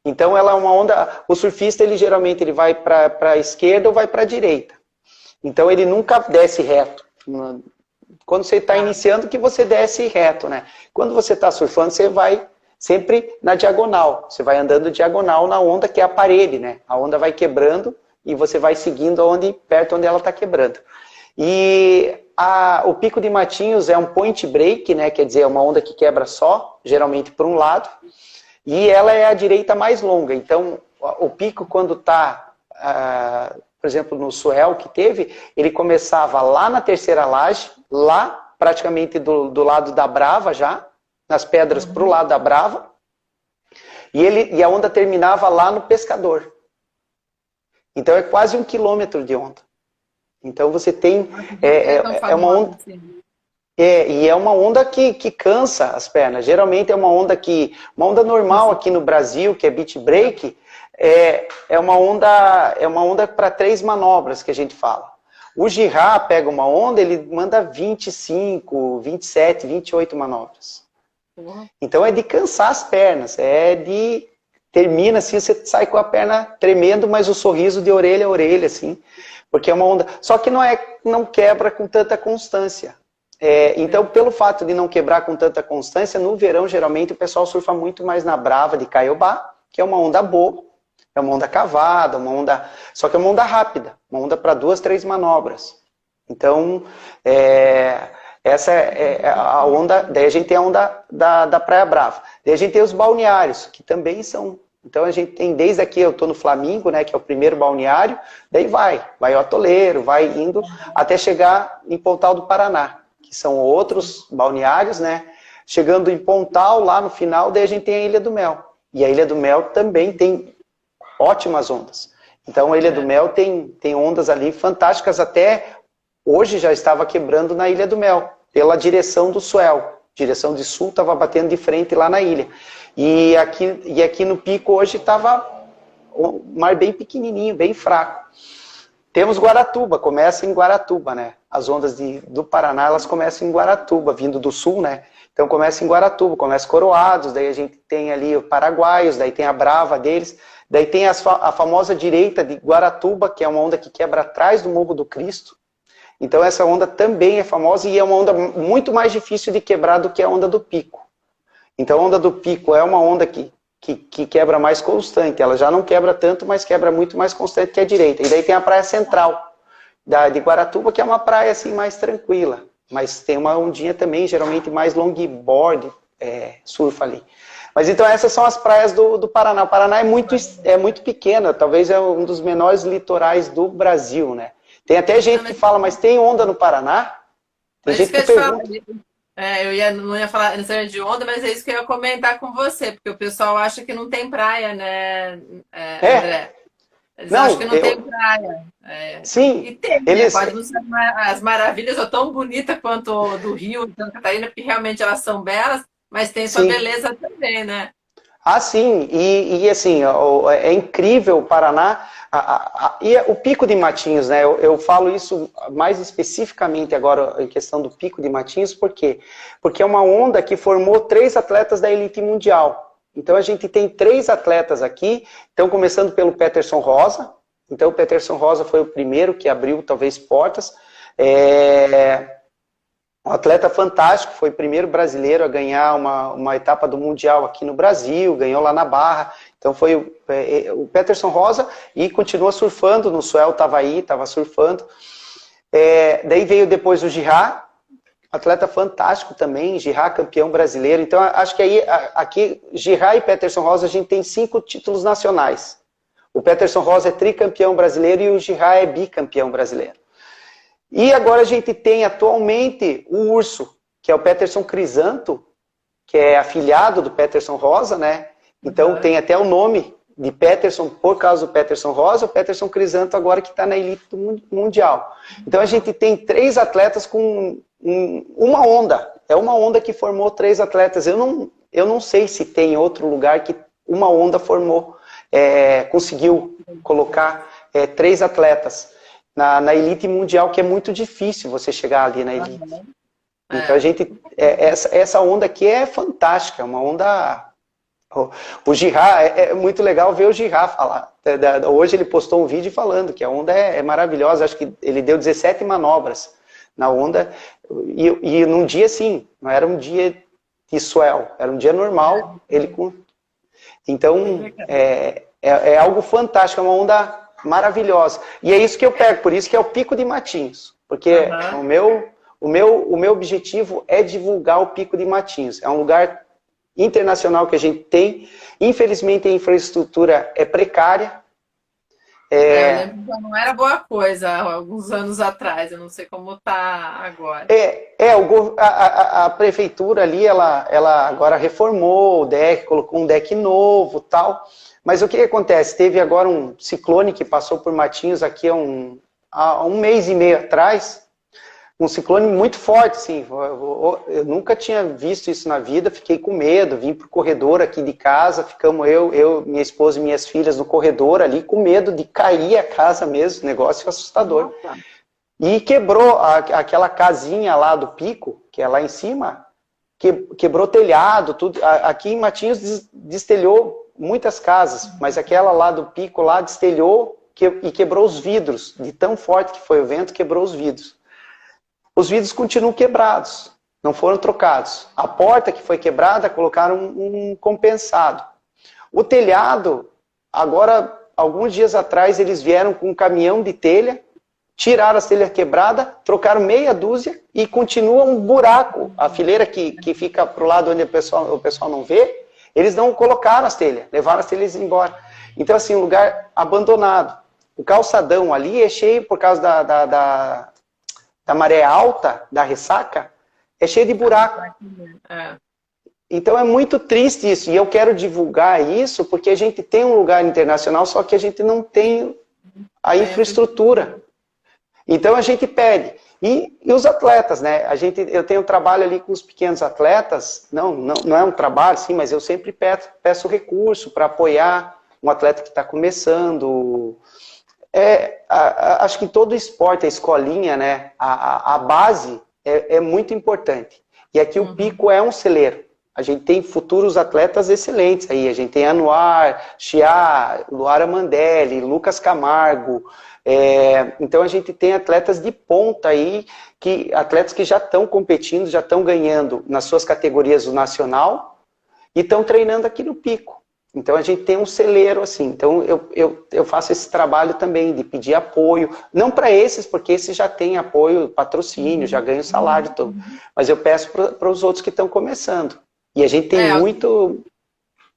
Então ela é uma onda, o surfista ele geralmente ele vai para a esquerda ou vai para a direita. Então ele nunca desce reto. Quando você está Tá. iniciando que você desce reto, né? Quando você está surfando você vai sempre na diagonal. Você vai andando diagonal na onda que é a parede, né? A onda vai quebrando e você vai seguindo perto onde ela está quebrando. E o Pico de Matinhos é um point break, né? Quer dizer, é uma onda que quebra só, geralmente por um lado, e ela é a direita mais longa. Então, o pico, quando está, por exemplo, no swell que teve, ele começava lá na terceira laje, lá praticamente do lado da Brava já, nas pedras para o Uhum. lado da Brava, e a onda terminava lá no Pescador. Então é quase 1 quilômetro de onda. Então você tem. Nossa, por que é tão É uma famosa onda. assim? E é uma onda que cansa as pernas. Geralmente é uma onda uma onda normal aqui no Brasil, que é beach break, é uma onda para 3 manobras que a gente fala. O Girá pega uma onda, ele manda 25, 27, 28 manobras. Porra. Então é de cansar as pernas, termina assim, você sai com a perna tremendo, mas o sorriso de orelha a orelha, assim, porque é uma onda. Só que não quebra com tanta constância. Então, Sim. pelo fato de não quebrar com tanta constância, no verão, geralmente, o pessoal surfa muito mais na Brava de Caiobá, que é uma onda boa, é uma onda cavada, só que é uma onda rápida, uma onda para 2, 3 manobras. Então, essa é a onda, daí a gente tem a onda da Praia Brava. Daí a gente tem os balneários, que também são. Então a gente tem, desde aqui eu estou no Flamingo, né, que é o primeiro balneário, daí vai o Atoleiro, vai indo até chegar em Pontal do Paraná, que são outros balneários, né? Chegando em Pontal, lá no final, daí a gente tem a Ilha do Mel. E a Ilha do Mel também tem ótimas ondas. Então a Ilha do Mel tem ondas ali fantásticas, até hoje já estava quebrando na Ilha do Mel, pela direção do swell. Direção de sul estava batendo de frente lá na ilha. E aqui no pico hoje estava o mar bem pequenininho, bem fraco. Temos Guaratuba, começa em Guaratuba, né? As ondas do Paraná, elas começam em Guaratuba, vindo do sul, né? Então começa em Guaratuba, começa Coroados, daí a gente tem ali o Paraguaios, daí tem a Brava deles, daí tem a famosa direita de Guaratuba, que é uma onda que quebra atrás do Morro do Cristo. Então essa onda também é famosa e é uma onda muito mais difícil de quebrar do que a onda do Pico. Então a onda do Pico é uma onda que quebra mais constante. Ela já não quebra tanto, mas quebra muito mais constante que a direita. E daí tem a praia central de Guaratuba, que é uma praia assim mais tranquila. Mas tem uma ondinha também, geralmente mais longboard, surfa ali. Mas então essas são as praias do Paraná. O Paraná é muito pequeno, talvez é um dos menores litorais do Brasil, né? Tem até Não, gente que mas fala, mas tem onda no Paraná? Tem Mas isso gente que eu que ia te falar. pergunta. Não ia falar necessariamente de onda, mas é isso que eu ia comentar com você, porque o pessoal acha que não tem praia, né, É, André? Eles acham que não, não tem praia. E sim, tem, né? eles, Pode não ser as maravilhas ou tão bonita quanto do Rio e Santa Catarina, porque realmente elas são belas, mas tem sua sim. beleza também, né? Ah, sim, e assim, é incrível o Paraná, e o Pico de Matinhos, né? Eu falo isso mais especificamente agora em questão do Pico de Matinhos, por quê? Porque é uma onda que formou 3 atletas da elite mundial. Então a gente tem 3 atletas aqui, então começando pelo Peterson Rosa, então o Peterson Rosa foi o primeiro que abriu talvez portas, Um atleta fantástico, foi o primeiro brasileiro a ganhar uma etapa do Mundial aqui no Brasil, ganhou lá na Barra. Então foi o Peterson Rosa e continua surfando, no Suel estava aí, estava surfando. Daí veio depois o Girard, atleta fantástico também, Girard campeão brasileiro. Então acho que aí, aqui, Girard e Peterson Rosa, a gente tem 5 títulos nacionais. O Peterson Rosa é tricampeão brasileiro e o Girard é bicampeão brasileiro. E agora a gente tem atualmente o Urso, que é o Peterson Crisanto, que é afiliado do Peterson Rosa, né? Então tem até o nome de Peterson por causa do Peterson Rosa, o Peterson Crisanto agora que está na elite do mundial. Então a gente tem 3 atletas com uma onda. É uma onda que formou 3 atletas. Eu não sei se tem outro lugar que uma onda formou, conseguiu colocar 3 atletas na elite mundial, que é muito difícil você chegar ali na elite. Então a gente, essa onda aqui é fantástica, uma onda... O Girard, é muito legal ver o Girard falar. Hoje ele postou um vídeo falando que a onda é maravilhosa, acho que ele deu 17 manobras na onda, e num dia assim, não era um dia de swell, era um dia normal, então é algo fantástico, é uma onda maravilhosa, e é isso que eu pego, por isso que é o Pico de Matinhos, porque o meu objetivo é divulgar o Pico de Matinhos, é um lugar internacional que a gente tem, infelizmente a infraestrutura é precária. Eu lembro que não era boa coisa há alguns anos atrás, eu não sei como está agora. A prefeitura ali, ela agora reformou o deck, colocou um deck novo tal, mas o que acontece? Teve agora um ciclone que passou por Matinhos aqui há um mês e meio atrás, um ciclone muito forte, assim, eu nunca tinha visto isso na vida, fiquei com medo, vim pro corredor aqui de casa, ficamos eu, minha esposa e minhas filhas no corredor ali, com medo de cair a casa mesmo, negócio assustador. Nossa. E quebrou aquela casinha lá do pico, que é lá em cima, quebrou telhado, tudo. Aqui em Matinhos destelhou muitas casas, mas aquela lá do pico lá destelhou e quebrou os vidros, de tão forte que foi o vento, quebrou os vidros. Os vidros continuam quebrados, não foram trocados. A porta que foi quebrada, colocaram um compensado. O telhado, agora, alguns dias atrás, eles vieram com um caminhão de telha, tiraram as telhas quebradas, trocaram meia dúzia e continua um buraco. A fileira que fica para o lado onde o pessoal não vê, eles não colocaram as telhas, levaram as telhas embora. Então, assim, um lugar abandonado. O calçadão ali é cheio por causa da maré alta, da ressaca, é cheio de buraco. Então é muito triste isso, e eu quero divulgar isso porque a gente tem um lugar internacional, só que a gente não tem a infraestrutura. Então a gente pede. E os atletas, né? Eu tenho trabalho ali com os pequenos atletas, não é um trabalho, sim, mas eu sempre peço recurso para apoiar um atleta que está começando. Acho que todo esporte, a escolinha, né, a base é muito importante. E aqui o Pico é um celeiro. A gente tem futuros atletas excelentes aí. A gente tem Anuar, Chia, Luara Mandelli, Lucas Camargo. Então a gente tem atletas de ponta aí, atletas que já estão competindo, já estão ganhando nas suas categorias do nacional e estão treinando aqui no Pico. Então a gente tem um celeiro assim, então eu faço esse trabalho também de pedir apoio, não para esses, porque esses já têm apoio, patrocínio, já ganham salário todo, mas eu peço para os outros que estão começando. E a gente tem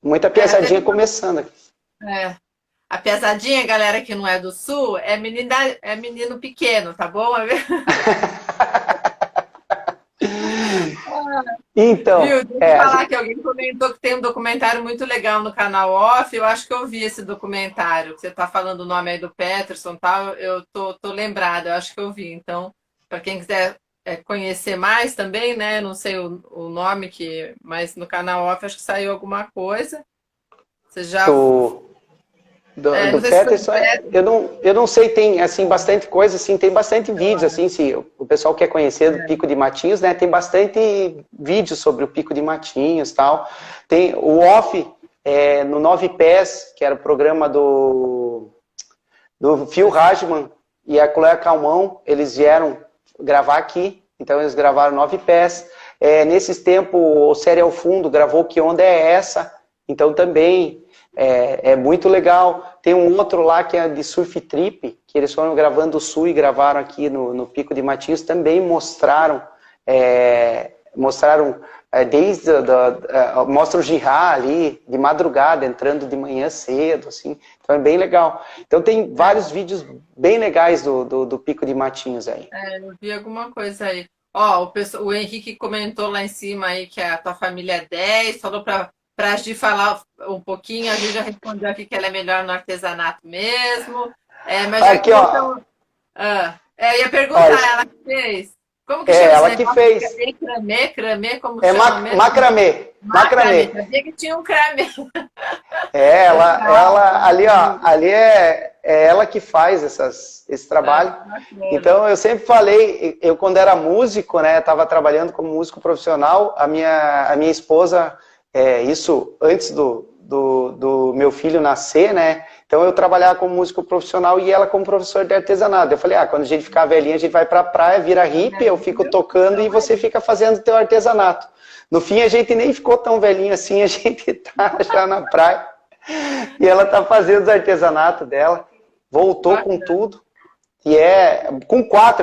muita pesadinha começando aqui. A pesadinha, galera que não é do Sul, é menino pequeno, tá bom? Então, deixa eu falar que alguém comentou que tem um documentário muito legal no canal Off. Eu acho que eu vi esse documentário. Você está falando o nome aí do Peterson e tal. Eu tô lembrada, eu acho que eu vi. Então, para quem quiser conhecer mais também, né? Não sei o nome, mas no canal Off acho que saiu alguma coisa. Você já. Do Peterson, eu não sei, tem assim, bastante coisa, assim, tem bastante vídeos, assim, se o pessoal quer conhecer do Pico de Matinhos, né, tem bastante vídeos sobre o Pico de Matinhos e tal. Tem o Off no 9 Pés, que era o programa do Phil Rajman e a Chloe Calmon, eles vieram gravar aqui, Então eles gravaram 9 pés. Nesses tempos, o Série ao Fundo gravou Que Onda é Essa? Então também é muito legal. Tem um outro lá que é de Surf Trip, que eles foram gravando o Sul e gravaram aqui no Pico de Matinhos, também mostraram mostra o Jihá ali, de madrugada, entrando de manhã cedo, assim, então é bem legal. Então tem vários vídeos bem legais do Pico de Matinhos aí. Eu vi alguma coisa aí. Ó, o Henrique comentou lá em cima aí que a tua família é 10, falou pra Gi falar um pouquinho, a Gi já respondeu aqui que ela é melhor no artesanato mesmo. Mas já Aqui, ó. ia perguntar, Ó, ela que fez. Como que chama ela esse que negócio? fez. Cramê, como que chama mesmo? Macramê. Sabia que tinha um cramê. Ela ali, ó, ali é ela que faz esse trabalho. Então eu sempre falei, eu quando era músico, né, estava trabalhando como músico profissional, a minha esposa, isso antes do meu filho nascer, né, então eu trabalhava como músico profissional e ela como professor de artesanato. Eu falei, quando a gente ficar velhinha, a gente vai pra praia, vira hippie, eu fico tocando e você fica fazendo teu artesanato. No fim, a gente nem ficou tão velhinho assim, a gente tá já na praia. E ela tá fazendo os artesanatos dela, voltou com tudo. E eu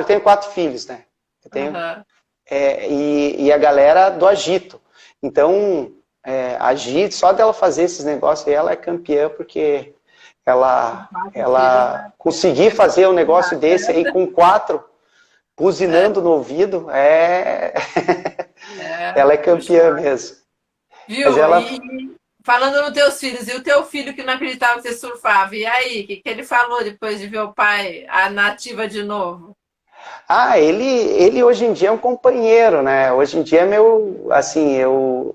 tenho 4 filhos, né? Eu tenho, e a galera do Agito. Então, a Gi, só dela fazer esses negócios aí, ela é campeã, porque ela conseguir fazer um negócio desse aí com 4, buzinando no ouvido, ela é campeã mesmo. Viu? E falando nos teus filhos, e o teu filho que não acreditava que você surfava, e aí? O que ele falou depois de ver o pai, a nativa de novo? Ele hoje em dia é um companheiro, né? Hoje em dia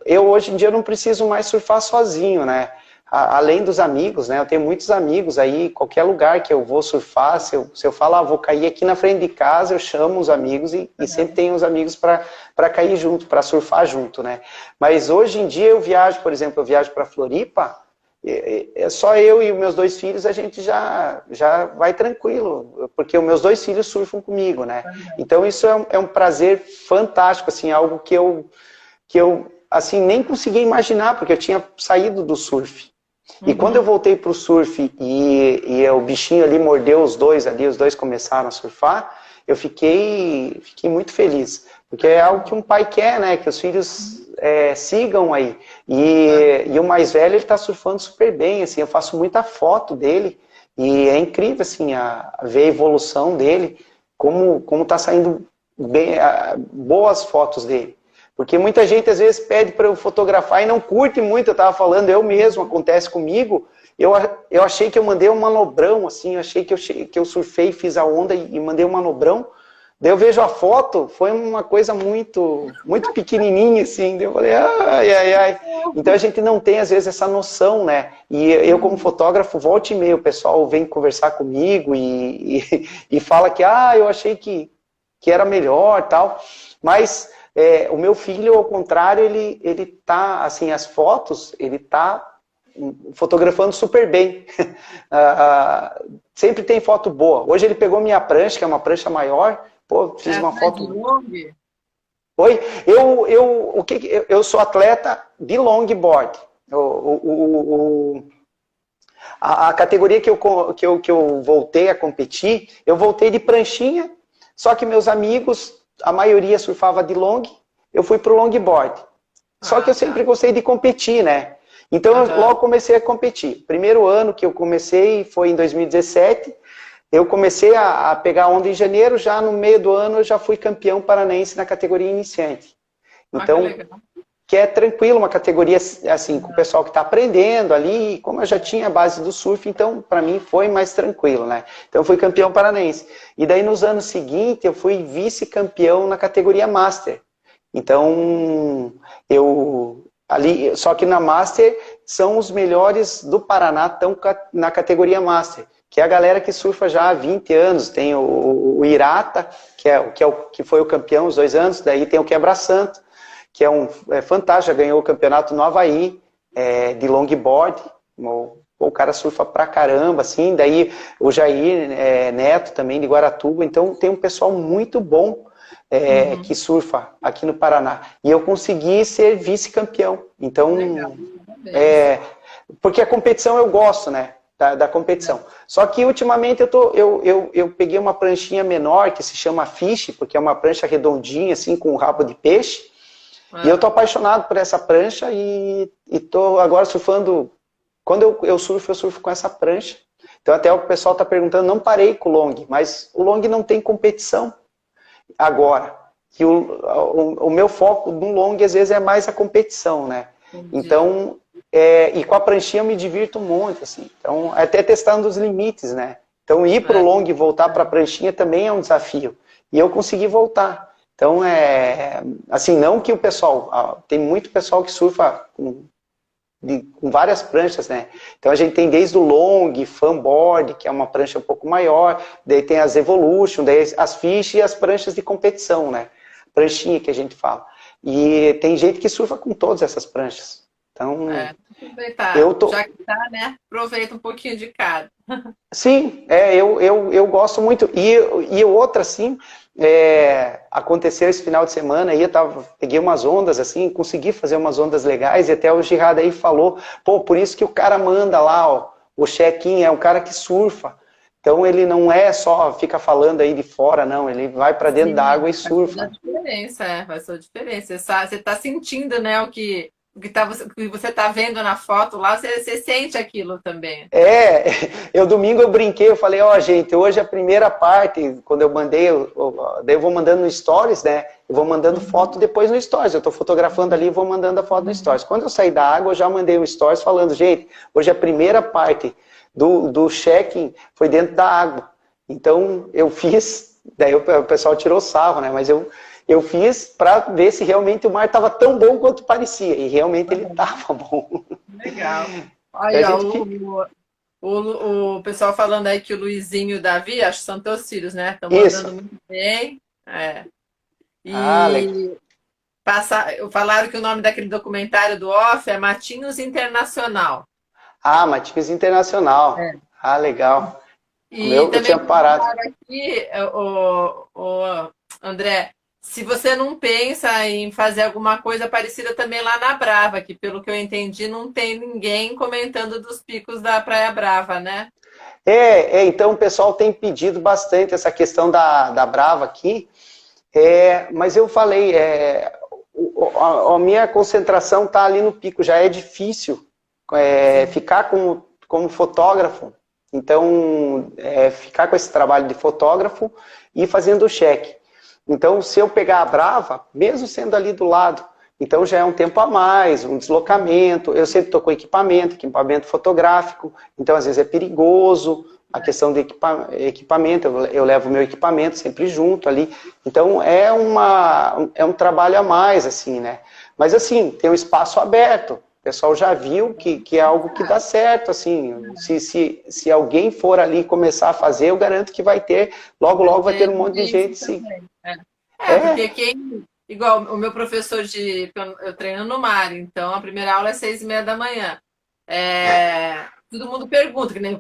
eu hoje em dia não preciso mais surfar sozinho, né? Além dos amigos, né? Eu tenho muitos amigos aí, qualquer lugar que eu vou surfar, se eu falar, vou cair aqui na frente de casa, eu chamo os amigos e sempre tenho os amigos para cair junto, para surfar junto, né? Mas hoje em dia eu viajo, por exemplo, eu viajo para Floripa, é só eu e os meus 2 filhos, a gente já vai tranquilo, porque os meus 2 filhos surfam comigo, né? Então isso é um prazer fantástico, assim, algo que eu assim, nem conseguia imaginar, porque eu tinha saído do surf. E quando eu voltei para o surf e o bichinho ali mordeu os 2 ali, os 2 começaram a surfar, eu fiquei muito feliz. Porque é algo que um pai quer, né? Que os filhos sigam aí. E o mais velho, ele está surfando super bem, assim, eu faço muita foto dele. E é incrível, assim, ver a evolução dele, como tá saindo bem, boas fotos dele. Porque muita gente às vezes pede para eu fotografar e não curte muito, eu estava falando, eu mesmo, acontece comigo, eu achei que eu mandei um manobrão, assim, eu achei que eu surfei, fiz a onda e mandei um manobrão, daí eu vejo a foto, foi uma coisa muito pequenininha, assim, daí eu falei, ai. Então a gente não tem às vezes essa noção, né, e eu como fotógrafo, volta e meia, o pessoal vem conversar comigo e fala que, eu achei que era melhor tal, mas... o meu filho, ao contrário, ele tá, assim, as fotos, ele tá fotografando super bem. Sempre tem foto boa. Hoje ele pegou minha prancha, que é uma prancha maior, fiz uma foto... Oi? Eu sou atleta de longboard. A categoria que eu voltei a competir, eu voltei de pranchinha, só que meus amigos... A maioria surfava de long, eu fui pro longboard. Só que eu sempre gostei de competir, né? Então eu logo comecei a competir. Primeiro ano que eu comecei foi em 2017. Eu comecei a pegar onda em janeiro, já no meio do ano eu já fui campeão paranaense na categoria iniciante. Então, que é tranquilo, uma categoria assim, com o pessoal que está aprendendo ali, como eu já tinha a base do surf, então para mim foi mais tranquilo, né? Então eu fui campeão paranaense. E daí nos anos seguintes eu fui vice-campeão na categoria Master. Então, só que na Master são os melhores do Paraná, estão na categoria Master, que é a galera que surfa já há 20 anos. Tem o Irata, que foi o campeão os 2 anos, daí tem o Quebra-Santo, que é fantástico, já ganhou o campeonato no Havaí, de longboard, o cara surfa pra caramba, assim, daí o Jair Neto também, de Guaratuba, então tem um pessoal muito bom que surfa aqui no Paraná. E eu consegui ser vice-campeão. Então, Legal. porque a competição eu gosto, né? Da competição. Só que ultimamente eu peguei uma pranchinha menor que se chama Fish, porque é uma prancha redondinha, assim, com um rabo de peixe. E eu tô apaixonado por essa prancha e tô agora surfando. Quando eu surfo com essa prancha. Então até o pessoal tá perguntando, não parei com o long, mas o long não tem competição agora. Que o meu foco no long às vezes é mais a competição, né? Entendi. Então, e com a pranchinha eu me divirto muito, assim. Então, até testando os limites, né? Então, ir pro long e voltar pra pranchinha também é um desafio. E eu consegui voltar. Então, assim, não que o pessoal... Tem muito pessoal que surfa com várias pranchas, né? Então, a gente tem desde o long, fanboard, que é uma prancha um pouco maior, daí tem as Evolution, daí as Fish e as pranchas de competição, né? Pranchinha que a gente fala. E tem gente que surfa com todas essas pranchas. Então, aproveitar. Já que tá, né? Aproveita um pouquinho de cada. Sim, eu gosto muito. E outra, assim, aconteceu esse final de semana, aí peguei umas ondas, assim, consegui fazer umas ondas legais, e até o Girard aí falou, pô, por isso que o cara manda lá, ó, o check-in, é um cara que surfa. Então ele não é só fica falando aí de fora, não, ele vai para dentro da água e surfa. Faz toda a diferença, faz toda a diferença. Você tá sentindo, né, o que você tá vendo na foto lá, você sente aquilo também. Domingo eu brinquei, eu falei, ó, gente, hoje a primeira parte, quando eu mandei, daí eu vou mandando no Stories, né, eu vou mandando foto depois no Stories, eu tô fotografando ali e vou mandando a foto no Stories. Quando eu saí da água, eu já mandei um Stories falando, gente, hoje a primeira parte do check-in foi dentro da água. Então, eu fiz, daí o pessoal tirou sarro, né, mas eu fiz para ver se realmente o mar estava tão bom quanto parecia. E realmente ele estava bom. Legal. Aí, o pessoal falando aí que o Luizinho e o Davi, acho que são teus filhos, né? Estão mandando muito bem. E falaram que o nome daquele documentário do Off é Matinhos Internacional. Matinhos Internacional. Legal. E eu tinha parado. Aqui, André, se você não pensa em fazer alguma coisa parecida também lá na Brava, que pelo que eu entendi não tem ninguém comentando dos picos da Praia Brava, né? Então o pessoal tem pedido bastante essa questão da Brava aqui, mas eu falei, a minha concentração está ali no pico, já é difícil ficar como fotógrafo, então ficar com esse trabalho de fotógrafo e fazendo o check. Então, se eu pegar a Brava, mesmo sendo ali do lado, então já é um tempo a mais, um deslocamento. Eu sempre estou com equipamento fotográfico, então às vezes é perigoso a questão de equipamento. Eu levo o meu equipamento sempre junto ali. Então é um trabalho a mais, assim, né? Mas assim, tem um espaço aberto. O pessoal já viu que é algo que dá certo, assim. Se alguém for ali começar a fazer, eu garanto que vai ter, logo vai ter um monte de gente sim. Porque igual o meu professor eu treino no mar, então a primeira aula é 6h30 da manhã. Todo mundo pergunta, que nem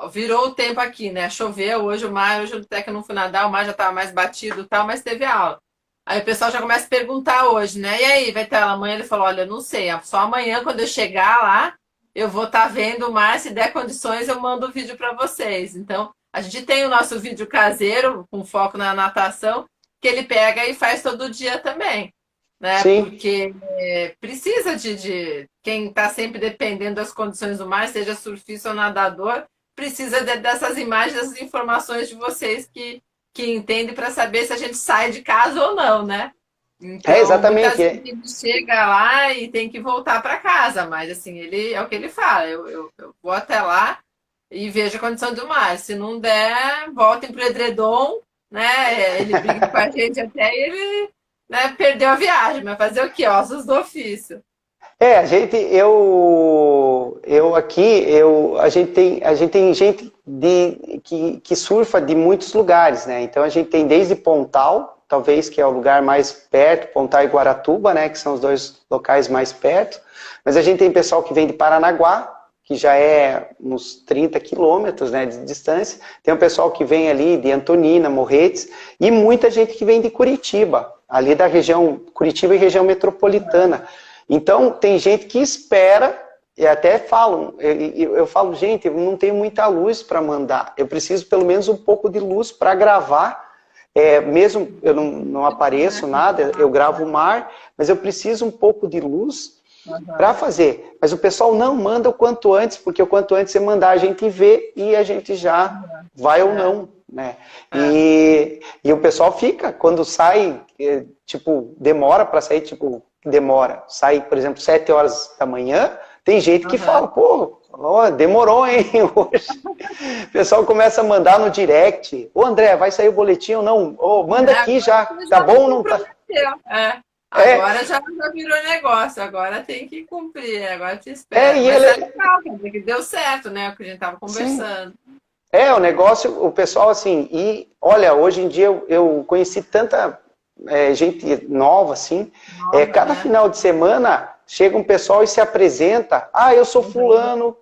virou o tempo aqui, né? Choveu hoje hoje até que eu não fui nadar, o mar já estava mais batido e tal, mas teve aula. Aí o pessoal já começa a perguntar hoje, né? E aí, vai ter aula amanhã? Ele falou, olha, eu não sei, só amanhã quando eu chegar lá, eu vou estar vendo o mar, se der condições eu mando o vídeo para vocês. Então, a gente tem o nosso vídeo caseiro, com foco na natação, que ele pega e faz todo dia também, né? Sim. Porque precisa de quem está sempre dependendo das condições do mar, seja surfista ou nadador, precisa dessas imagens, dessas informações de vocês que entendem para saber se a gente sai de casa ou não, né? Então, exatamente. Muitas vezes ele chega lá e tem que voltar para casa, mas assim, é o que ele fala, eu vou até lá e vejo a condição do mar. Se não der, voltem pro edredom, né? Ele briga com a gente até ele, né, perdeu a viagem, mas fazer o quê? Ossos do ofício. A gente tem gente que surfa de muitos lugares, né? Então a gente tem desde Pontal, talvez que é o lugar mais perto, Pontal e Guaratuba, né? Que são os dois locais mais perto. Mas a gente tem pessoal que vem de Paranaguá, que já é uns 30 quilômetros, né, de distância. Tem um pessoal que vem ali de Antonina, Morretes, e muita gente que vem de Curitiba, ali da região, Curitiba e região metropolitana. Então, tem gente que espera, e até falam, eu falo, gente, eu não tenho muita luz para mandar, eu preciso pelo menos um pouco de luz para gravar, mesmo eu não apareço nada, eu gravo o mar, mas eu preciso um pouco de luz para fazer. Mas o pessoal não manda o quanto antes, porque o quanto antes você mandar a gente vê e a gente já vai ou não, né? E o pessoal fica, quando sai, tipo, demora para sair, tipo, sai, por exemplo, 7 horas da manhã, tem gente que fala, pô, demorou, hein, hoje. O pessoal começa a mandar no direct, ô André, vai sair o boletim ou não? Ô, manda aqui já, tá bom ou não tá? Agora já virou negócio, agora tem que cumprir, agora te espera. Mas é legal, quer dizer que deu certo, né, o que a gente tava conversando. Sim. O negócio, o pessoal assim, e olha, hoje em dia eu conheci tanta gente nova, assim, cada final de semana chega um pessoal e se apresenta, eu sou fulano,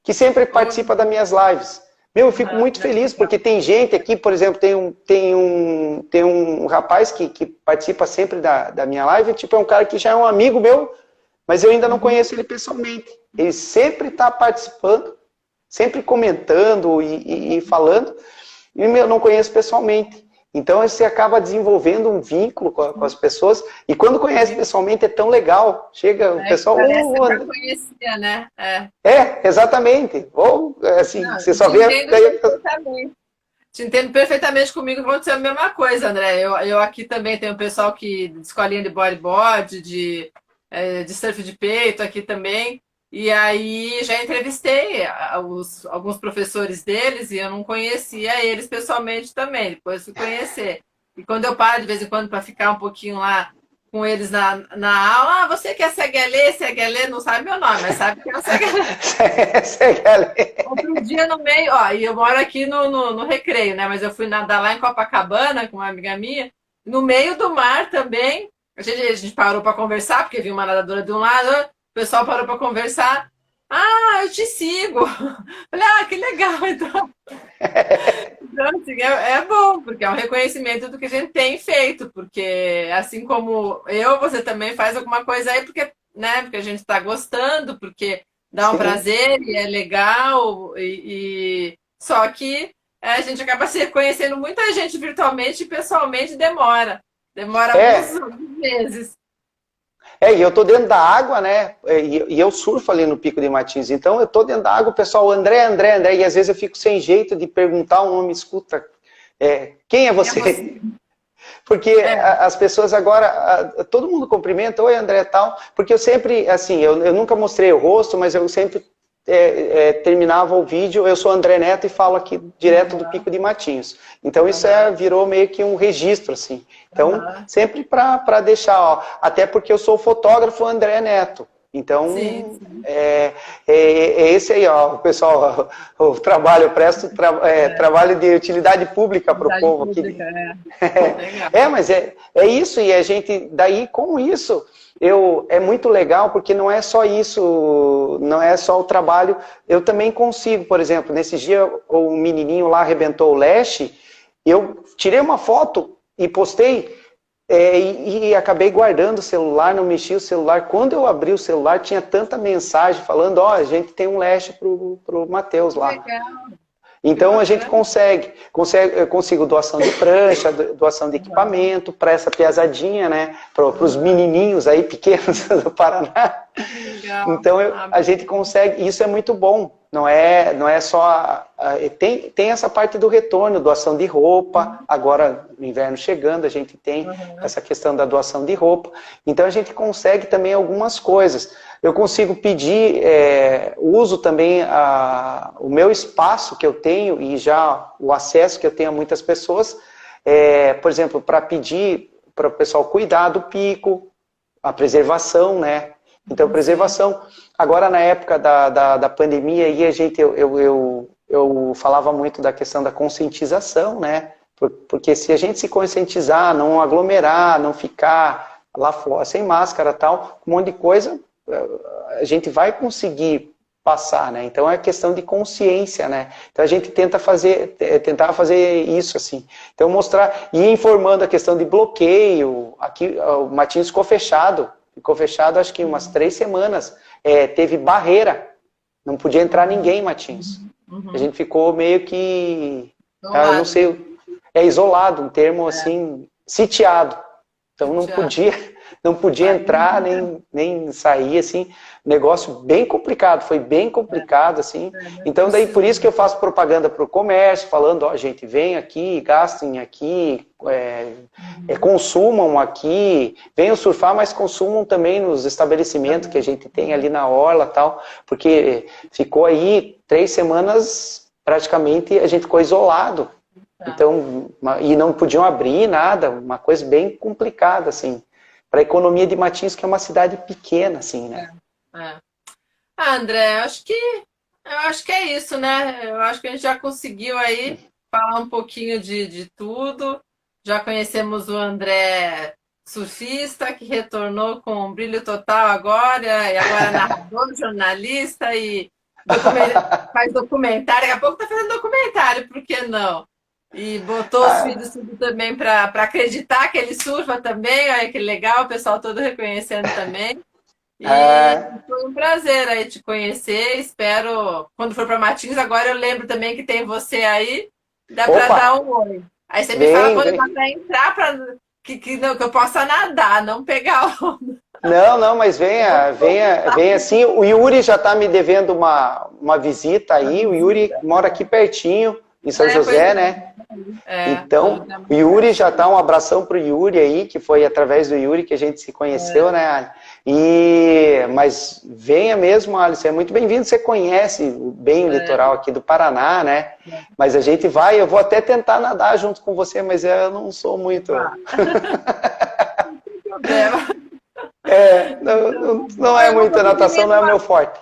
que sempre participa das minhas lives. Eu fico muito feliz, porque tem gente aqui, por exemplo, tem um rapaz que participa sempre da minha live, tipo, é um cara que já é um amigo meu, mas eu ainda não conheço ele pessoalmente. Ele sempre está participando, sempre comentando e falando, e eu não conheço pessoalmente. Então você acaba desenvolvendo um vínculo com as pessoas, e quando conhece pessoalmente é tão legal. Chega o pessoal... Parece que já conhecia, né? Exatamente. Ou, assim, você só vê... Te entendo perfeitamente, comigo aconteceu a mesma coisa, André. Eu aqui também tenho pessoal de escolinha de bodyboard, de surf de peito aqui também. E aí já entrevistei alguns professores deles e eu não conhecia eles pessoalmente também, depois fui conhecer. E quando eu paro de vez em quando para ficar um pouquinho lá com eles na aula, você que é Seguelê, não sabe meu nome, mas sabe que é o Seguelê. Outro dia no meio, e eu moro aqui no Recreio, né? Mas eu fui nadar lá em Copacabana com uma amiga minha, no meio do mar também. A gente parou para conversar, porque viu uma nadadora de um lado. O pessoal parou para conversar. Eu te sigo. Falei, que legal. Então assim, é bom, porque é um reconhecimento do que a gente tem feito. Porque assim como você também faz alguma coisa aí, porque a gente está gostando, porque dá um prazer e é legal. Só que a gente acaba se reconhecendo muita gente virtualmente e pessoalmente demora. Demora alguns meses. E eu tô dentro da água, né? E eu surfo ali no Pico de Martins. Então eu tô dentro da água, o pessoal, André. E às vezes eu fico sem jeito de perguntar o nome, escuta, quem é você? Porque as pessoas agora, todo mundo cumprimenta, oi André, tal. Porque eu sempre, assim, eu nunca mostrei o rosto, mas eu sempre terminava o vídeo, eu sou André Neto e falo aqui direto do Pico de Matinhos. Então isso virou meio que um registro, assim. Então, sempre para deixar, até porque eu sou o fotógrafo André Neto. Então, sim. Esse aí, o pessoal, o trabalho, eu presto trabalho de utilidade pública para o povo aqui. Mas é isso, e a gente, daí com isso, é muito legal, porque não é só isso, não é só o trabalho, eu também consigo, por exemplo, nesse dia o menininho lá arrebentou o leste, eu tirei uma foto e postei, e acabei guardando o celular, não mexi o celular. Quando eu abri o celular, tinha tanta mensagem falando, a gente tem um leste pro Matheus lá. Legal. Então a gente eu consigo doação de prancha, doação de equipamento, para essa piazadinha, né? Para os menininhos aí pequenos do Paraná. Legal. Então a gente consegue, isso é muito bom. Não é só... Tem essa parte do retorno, doação de roupa. Agora, no inverno chegando, a gente tem essa questão da doação de roupa. Então, a gente consegue também algumas coisas. Eu consigo pedir, uso também o meu espaço que eu tenho e já o acesso que eu tenho a muitas pessoas, por exemplo, para pedir para o pessoal cuidar do pico, a preservação, né? Então, preservação. Agora, na época da pandemia, aí eu falava muito da questão da conscientização, né? Porque se a gente se conscientizar, não aglomerar, não ficar lá fora sem máscara e tal, um monte de coisa, a gente vai conseguir passar, né? Então é questão de consciência, né? Então a gente tentava fazer isso assim. Então mostrar e informando a questão de bloqueio. Aqui o Matinhos ficou fechado acho que umas 3 semanas. Teve barreira, não podia entrar ninguém, Matinhos. A gente ficou meio que, eu não sei, isolado, um termo assim, sitiado. Então não podia entrar nem sair, assim, negócio bem complicado, foi bem complicado, assim. Então daí por isso que eu faço propaganda para o comércio, falando, ó, gente, vem aqui, gastem aqui, consumam aqui, venham surfar, mas consumam também nos estabelecimentos que a gente tem ali na orla, tal, porque ficou aí 3 semanas, praticamente a gente ficou isolado. Então, e não podiam abrir nada, uma coisa bem complicada, assim, para a economia de Matinhos, que é uma cidade pequena, assim, né? André, eu acho que é isso, né? Eu acho que a gente já conseguiu aí falar um pouquinho de tudo. Já conhecemos o André surfista, que retornou com um brilho total agora, e agora é narrador, jornalista e faz documentário. Daqui a pouco está fazendo documentário, por que não? E botou os filhos tudo também para acreditar que ele surfa também. Olha que legal, o pessoal todo reconhecendo também. E foi um prazer aí te conhecer. Espero, quando for para Matinhos, agora eu lembro também que tem você aí. Dá para dar um oi. Aí você me fala quando dá para entrar, que eu possa nadar, não pegar onda. Não, mas venha sim. O Yuri já está me devendo uma visita aí. O Yuri mora aqui pertinho, em São José, né? Então, o Yuri já tá, um abração pro Yuri aí, que foi através do Yuri que a gente se conheceu, né, Ali? Mas venha mesmo, Alice, é muito bem-vindo, você conhece bem o litoral aqui do Paraná, né? Mas a gente vai, eu vou até tentar nadar junto com você, mas eu não sou muito... Não tem problema. Não é muita natação, não é meu forte.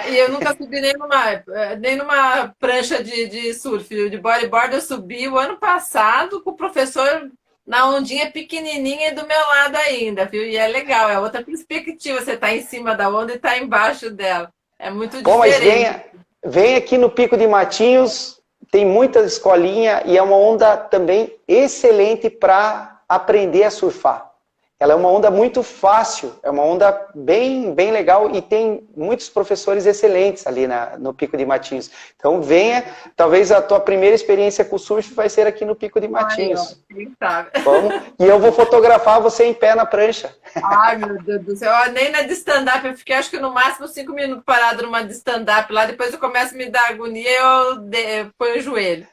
E eu nunca subi nem numa prancha de surf, de bodyboard eu subi o ano passado com o professor na ondinha pequenininha e do meu lado ainda, viu? E é legal, é outra perspectiva, você tá em cima da onda e tá embaixo dela. É muito diferente. Mas venha aqui no Pico de Matinhos, tem muita escolinha e é uma onda também excelente para aprender a surfar. Ela é uma onda muito fácil, é uma onda bem legal e tem muitos professores excelentes ali no Pico de Matinhos. Então venha, talvez a tua primeira experiência com o surf vai ser aqui no Pico de Matinhos. Quem sabe? Vamos, e eu vou fotografar você em pé na prancha. Ai, meu Deus do céu, nem na de stand-up, eu fiquei acho que no máximo 5 minutos parado numa de stand-up lá, depois eu começo a me dar agonia e eu ponho o joelho.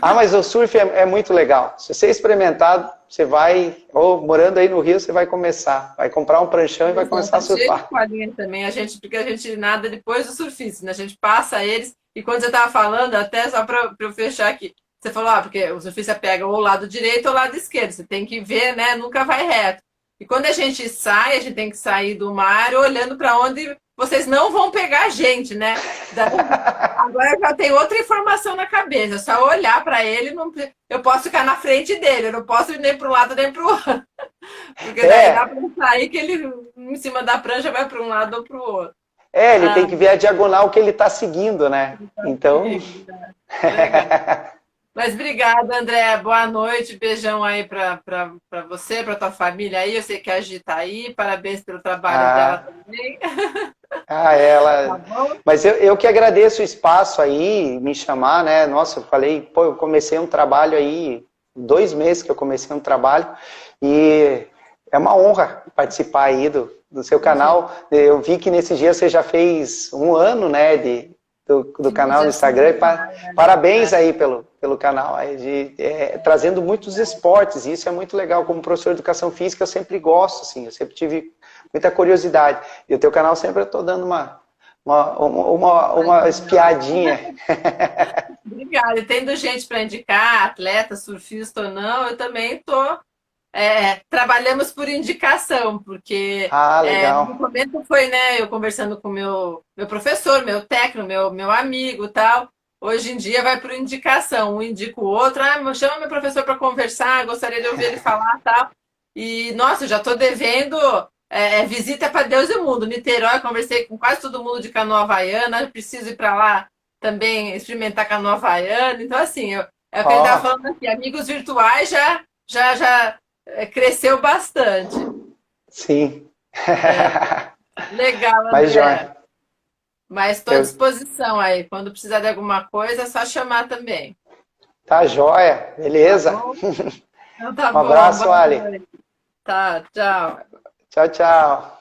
Mas o surf é muito legal. Se você experimentar, você vai, ou morando aí no Rio, você vai comprar um pranchão e vai começar a surfar. Também, porque a gente nada depois do surfista, né? A gente passa eles, e quando você estava falando, até só para eu fechar aqui, você falou, porque o surfista pega ou o lado direito ou o lado esquerdo, você tem que ver, né? Nunca vai reto. E quando a gente sai, a gente tem que sair do mar olhando para onde vocês não vão pegar a gente, né? Agora já tem outra informação na cabeça, é só olhar para ele, eu posso ficar na frente dele, eu não posso ir nem para um lado nem para o outro. Porque daí dá para sair que ele em cima da prancha vai para um lado ou para o outro. Ele tem que ver a diagonal que ele está seguindo, né? Então... Mas obrigada, André. Boa noite. Beijão aí para você, para tua família aí. Eu sei que a Gi tá aí. Parabéns pelo trabalho dela também. Ela... Tá, mas eu que agradeço o espaço aí, me chamar, né? Nossa, eu falei, eu comecei um trabalho aí, 2 meses que eu comecei um trabalho, e é uma honra participar aí do seu canal. Eu vi que nesse dia você já fez 1 ano, né, do canal no Instagram. Parabéns aí pelo canal, trazendo muitos esportes, e isso é muito legal. Como professor de educação física, eu sempre gosto, assim, eu sempre tive muita curiosidade. E o teu canal sempre eu estou dando uma espiadinha. Obrigada. E tendo gente para indicar, atleta, surfista ou não, eu também estou... trabalhamos por indicação, porque legal. no momento foi, né, eu conversando com meu professor, meu técnico, meu amigo e tal. Hoje em dia vai por indicação, um indica o outro, chama meu professor para conversar, gostaria de ouvir ele falar e tal. E, nossa, eu já estou devendo visita para Deus e o mundo. Niterói, conversei com quase todo mundo de canoa havaiana, preciso ir para lá também experimentar canoa havaiana. Então, assim, é o que ele estava Ó, falando aqui, amigos virtuais já cresceu bastante. sim. É, legal, Mas, André. joia. Mas estou à Eu, disposição aí. Quando precisar de alguma coisa, é só chamar também. tá joia, Tá beleza? bom? Então tá Um bom. abraço, Boa Ali. noite. Tá, tchau. Tchau, tchau.